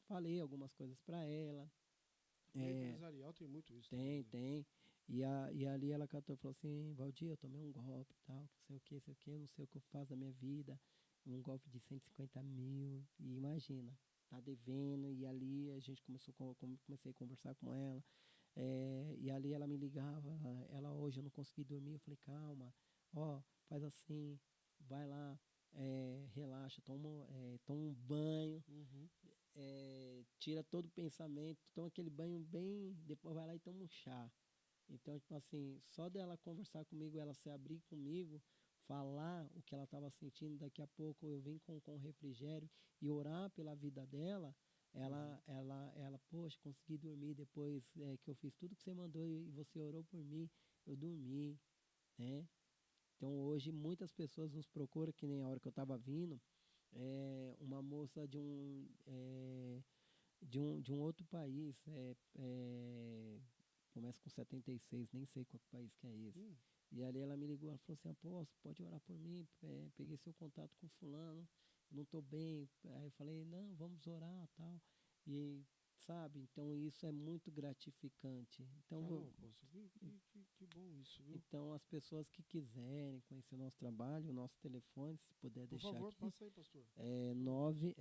falei algumas coisas para ela. No empresarial tem muito isso. Tem, também, né? tem. E ali ela cantou e falou assim, Valdir, eu tomei um golpe e tal, não sei o que, eu não sei o que eu faço da minha vida. Um golpe de 150 mil. E imagina, tá devendo. E ali a gente comecei a conversar com ela. E ali ela me ligava, ela hoje eu não consegui dormir. Eu falei, calma, faz assim, vai lá, relaxa, toma um banho. Uhum. Tira todo o pensamento, toma aquele banho bem, depois vai lá e toma um chá. Então, tipo assim, só dela conversar comigo, ela se abrir comigo, falar o que ela estava sentindo, daqui a pouco eu vim com refrigério e orar pela vida dela, ela, poxa, consegui dormir depois que eu fiz tudo que você mandou e você orou por mim, eu dormi, né? Então, hoje, muitas pessoas nos procuram, que nem a hora que eu estava vindo, uma moça de um outro país, começa com 76, nem sei qual país que é esse. E ali ela me ligou, ela falou assim, apóstolo, pode orar por mim, peguei seu contato com fulano, não estou bem. Aí eu falei, não, vamos orar, tal. E, sabe, então isso é muito gratificante. Então, Caramba, apóstolo, que bom isso, viu? então, as pessoas que quiserem conhecer o nosso trabalho, o nosso telefone, se puder Por deixar favor, aqui, passa aí, pastor. 11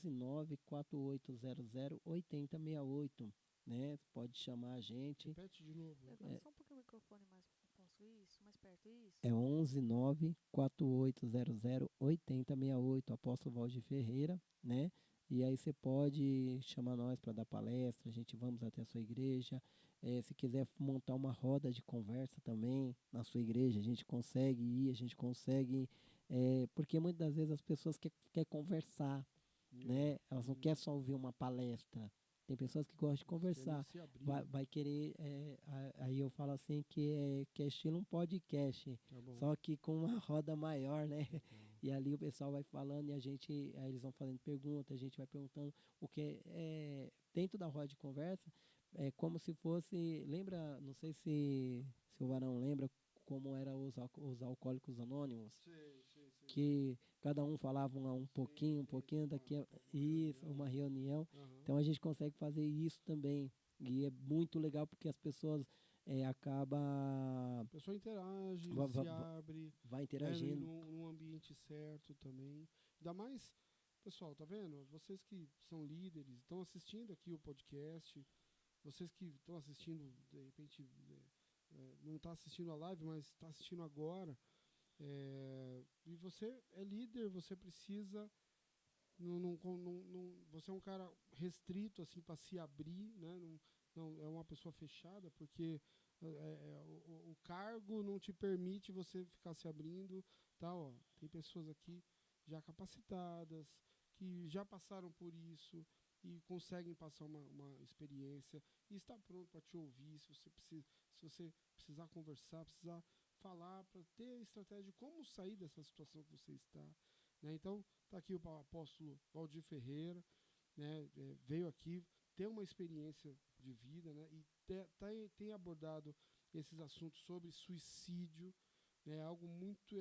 94800 8068, né? Você pode chamar a gente. Repete de novo. Fala só um pouquinho o microfone mais. Posso isso? Mais perto, isso? É 11 94800 8068, Apóstolo Valdir Ferreira, né? E aí você pode chamar nós para dar palestra, a gente vamos até a sua igreja. Se quiser montar uma roda de conversa também na sua igreja, a gente consegue ir, a gente consegue, porque muitas das vezes as pessoas querem conversar, né? Elas não querem só ouvir uma palestra. Tem pessoas que gostam de conversar. Se abrir, Vai querer. Aí eu falo assim que é estilo um podcast. Tá bom. Só que com uma roda maior, né? E ali o pessoal vai falando e aí eles vão fazendo perguntas, a gente vai perguntando o que dentro da roda de conversa, é como se fosse, lembra, não sei se o Varão lembra como era os alcoólicos anônimos, Sei. que cada um falava um pouquinho, daqui a isso, uma reunião. Aham. Então a gente consegue fazer isso também. E é muito legal porque as pessoas acabam A pessoa interage, va- va- se va- abre, vai né, interagindo. num ambiente certo também. Ainda mais, pessoal, tá vendo? Vocês que são líderes, estão assistindo aqui o podcast, vocês que estão assistindo, de repente, não está assistindo a live, mas está assistindo agora, e você é líder, você precisa. Você é um cara restrito assim para se abrir, né? Não é uma pessoa fechada, porque o cargo não te permite você ficar se abrindo, tá? Ó, tem pessoas aqui já capacitadas, que já passaram por isso e conseguem passar uma experiência e está pronto para te ouvir se você precisar conversar, precisar falar, para ter estratégia de como sair dessa situação que você está, né? Então, está aqui o apóstolo Valdir Ferreira, né? Veio aqui ter uma experiência de vida, né? E tem abordado esses assuntos sobre suicídio, né? Algo muito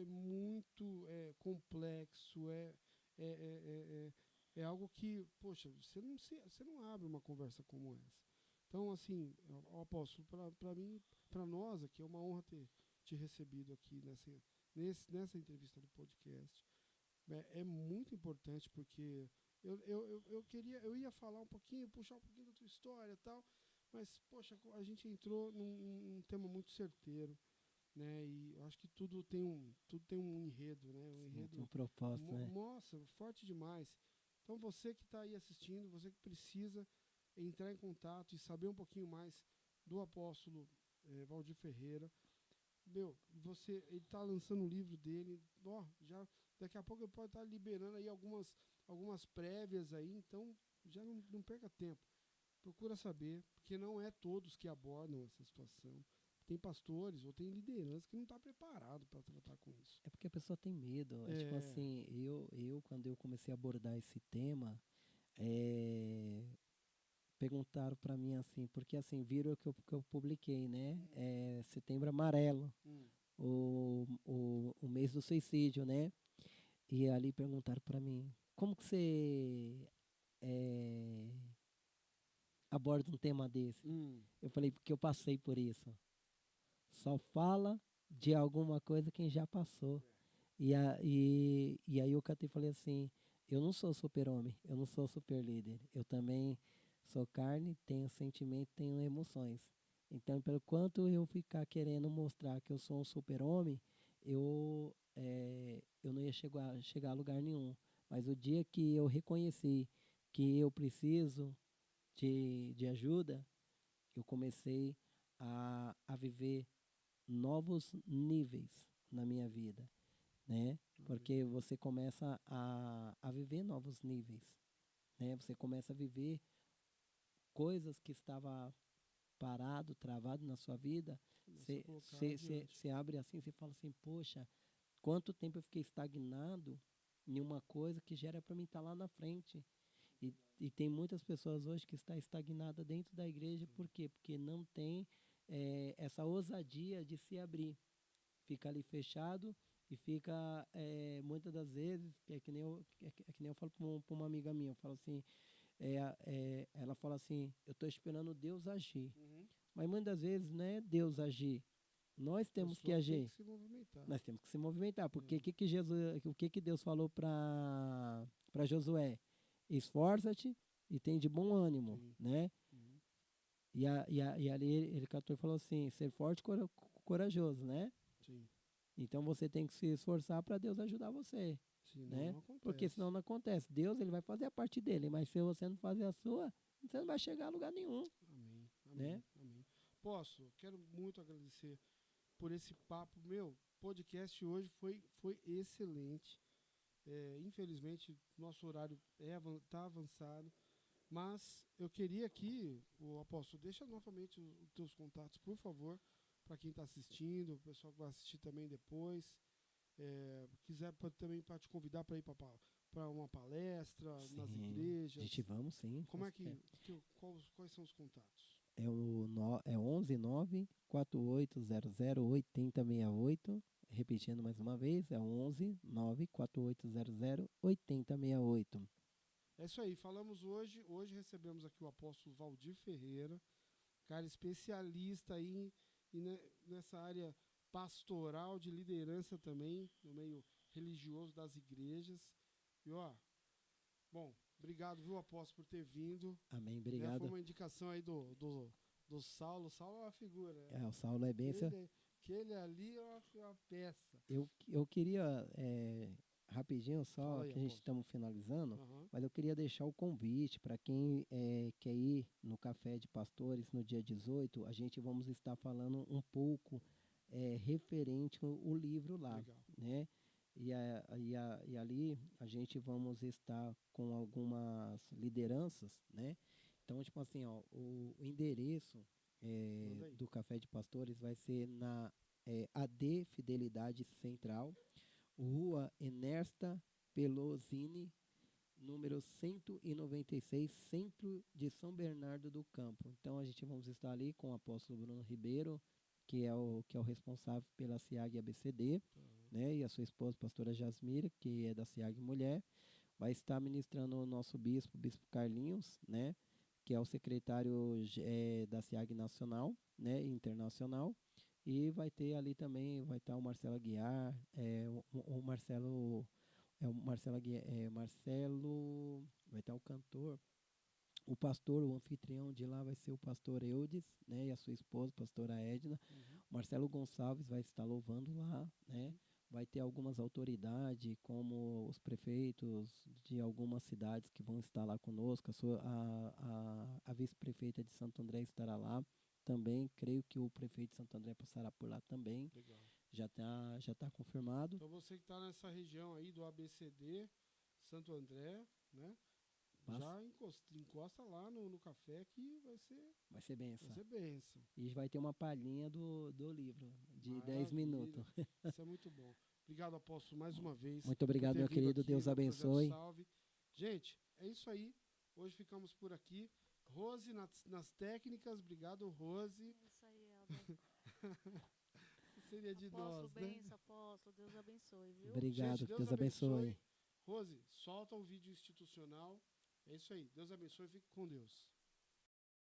complexo, é, é, é algo que, poxa, você não abre uma conversa como essa. Então, assim, apóstolo, para mim, para nós aqui, é uma honra ter te recebido aqui nessa entrevista do podcast. É muito importante porque eu ia falar um pouquinho, puxar um pouquinho da tua história e tal, mas, poxa, a gente entrou num tema muito certeiro, né? E eu acho que tudo tem um enredo, né? Um Sim, tem um enredo, propósito, né? nossa, forte demais. Então, você que está aí assistindo, você que precisa entrar em contato e saber um pouquinho mais do apóstolo Valdir Ferreira, meu, ele tá lançando o livro dele, ó, já daqui a pouco ele pode estar liberando aí algumas prévias aí, então já não perca tempo. Procura saber, porque não é todos que abordam essa situação. Tem pastores ou tem liderança que não está preparado para tratar com isso. É porque a pessoa tem medo. É tipo É, assim, quando eu comecei a abordar esse tema, é, perguntaram para mim assim, porque assim, viram que eu publiquei, né? Setembro Amarelo, hum, o mês do suicídio, né? E ali perguntaram para mim, como que você é, aborda um tema desse? hum, Eu falei, porque eu passei por isso. Só fala de alguma coisa quem já passou. E aí eu catei e falei assim, eu não sou super-homem, eu não sou super-líder. Eu também sou carne, tenho sentimento, tenho emoções. Então, pelo quanto eu ficar querendo mostrar que eu sou um super-homem, eu não ia chegar a lugar nenhum. Mas o dia que eu reconheci que eu preciso de ajuda, eu comecei a viver novos níveis na minha vida, né? Porque você começa a viver novos níveis, né? Você começa a viver coisas que estava parado, travado na sua vida. começa a Você colocar você- você- adiante. você abre assim, você fala assim, poxa, quanto tempo eu fiquei estagnado em uma coisa que já era para mim estar lá na frente. E tem muitas pessoas hoje que estão estagnadas dentro da igreja, por quê? Porque não tem essa ousadia de se abrir. Fica ali fechado e fica, muitas das vezes, é que nem eu falo para uma amiga minha, eu falo assim, ela fala assim, eu estou esperando Deus agir. Uhum. Mas muitas vezes não é Deus agir, nós A temos que pessoa tem que agir. se movimentar. Nós temos que se movimentar, porque É. o que Deus falou para Josué? Esforça-te e tem de bom ânimo, Sim. né? Uhum. E ali ele catou e falou assim, ser forte e corajoso, né? Sim. Então você tem que se esforçar para Deus ajudar você, Senão né? não Porque acontece. senão não acontece. Deus ele vai fazer a parte dele, mas se você não fazer a sua, você não vai chegar a lugar nenhum, Amém, né? amém, amém. Quero muito agradecer por esse papo. Meu, podcast hoje foi excelente. Infelizmente, nosso horário tá avançado, mas eu queria aqui, o apóstolo, deixa novamente os teus contatos, por favor, para quem está assistindo, o pessoal que vai assistir também depois. Quiser também para te convidar para ir para para uma palestra nas Sim, igrejas? a gente vamos sim. Como com é que, certeza. quais são os contatos? É 11 9 4800 8068. Repetindo mais uma vez, é 11 9 4800 8068. É isso aí, falamos hoje recebemos aqui o apóstolo Valdir Ferreira, cara especialista aí nessa área pastoral de liderança também, no meio religioso das igrejas. E ó, bom, obrigado, viu, apóstolo, por ter vindo. Amém, Né? Foi obrigado. uma indicação aí do Saulo. Saulo é uma figura. O Saulo é benção. Aquele ali é uma peça. Eu queria, rapidinho, Fala só aí, que a gente apóstolo. estamos finalizando, Aham. mas eu queria deixar o convite para quem quer ir no Café de Pastores no dia 18. A gente vamos estar falando um pouco referente o livro lá, Legal. né? E ali a gente vamos estar com algumas lideranças, né? Então, tipo assim, ó, o endereço Manda aí. do Café de Pastores vai ser na AD Fidelidade Central, Rua Ernesto Pelosini, número 196, centro de São Bernardo do Campo. Então a gente vamos estar ali com o apóstolo Bruno Ribeiro, que é o responsável pela SIAG ABCD, né, e a sua esposa, pastora Jasmira, que é da SIAG Mulher. Vai estar ministrando o nosso bispo Carlinhos, né, que é o secretário da SIAG Nacional, né, Internacional. E vai ter ali também, vai estar o Marcelo Aguiar, o Marcelo, Marcelo, vai estar o cantor, o pastor, o anfitrião de lá vai ser o pastor Eudes, né, e a sua esposa, pastora Edna. Uhum. O Marcelo Gonçalves vai estar louvando lá, né. Vai ter algumas autoridades, como os prefeitos de algumas cidades que vão estar lá conosco. A vice-prefeita de Santo André estará lá também. Creio que o prefeito de Santo André passará por lá também. Legal. Já tá confirmado. Então você que está nessa região aí do ABCD, Santo André, né? Já encosta lá no café que vai ser bênção. bênção. E vai ter uma palhinha do livro, de 10 Maravilha. minutos. Isso é muito bom. Obrigado, apóstolo, mais uma vez. Muito obrigado, por ter meu vindo querido. aqui Deus no Projeto abençoe. Salve. Gente, é isso aí. Hoje ficamos por aqui. Rose nas técnicas. Obrigado, Rose. É isso aí, Helder. Seria de Apóstolo, nós, né? benção, apóstolo. Deus abençoe, viu? Obrigado, Gente, Deus abençoe. Rose, solta o vídeo institucional. É isso aí. Deus abençoe. Fique com Deus.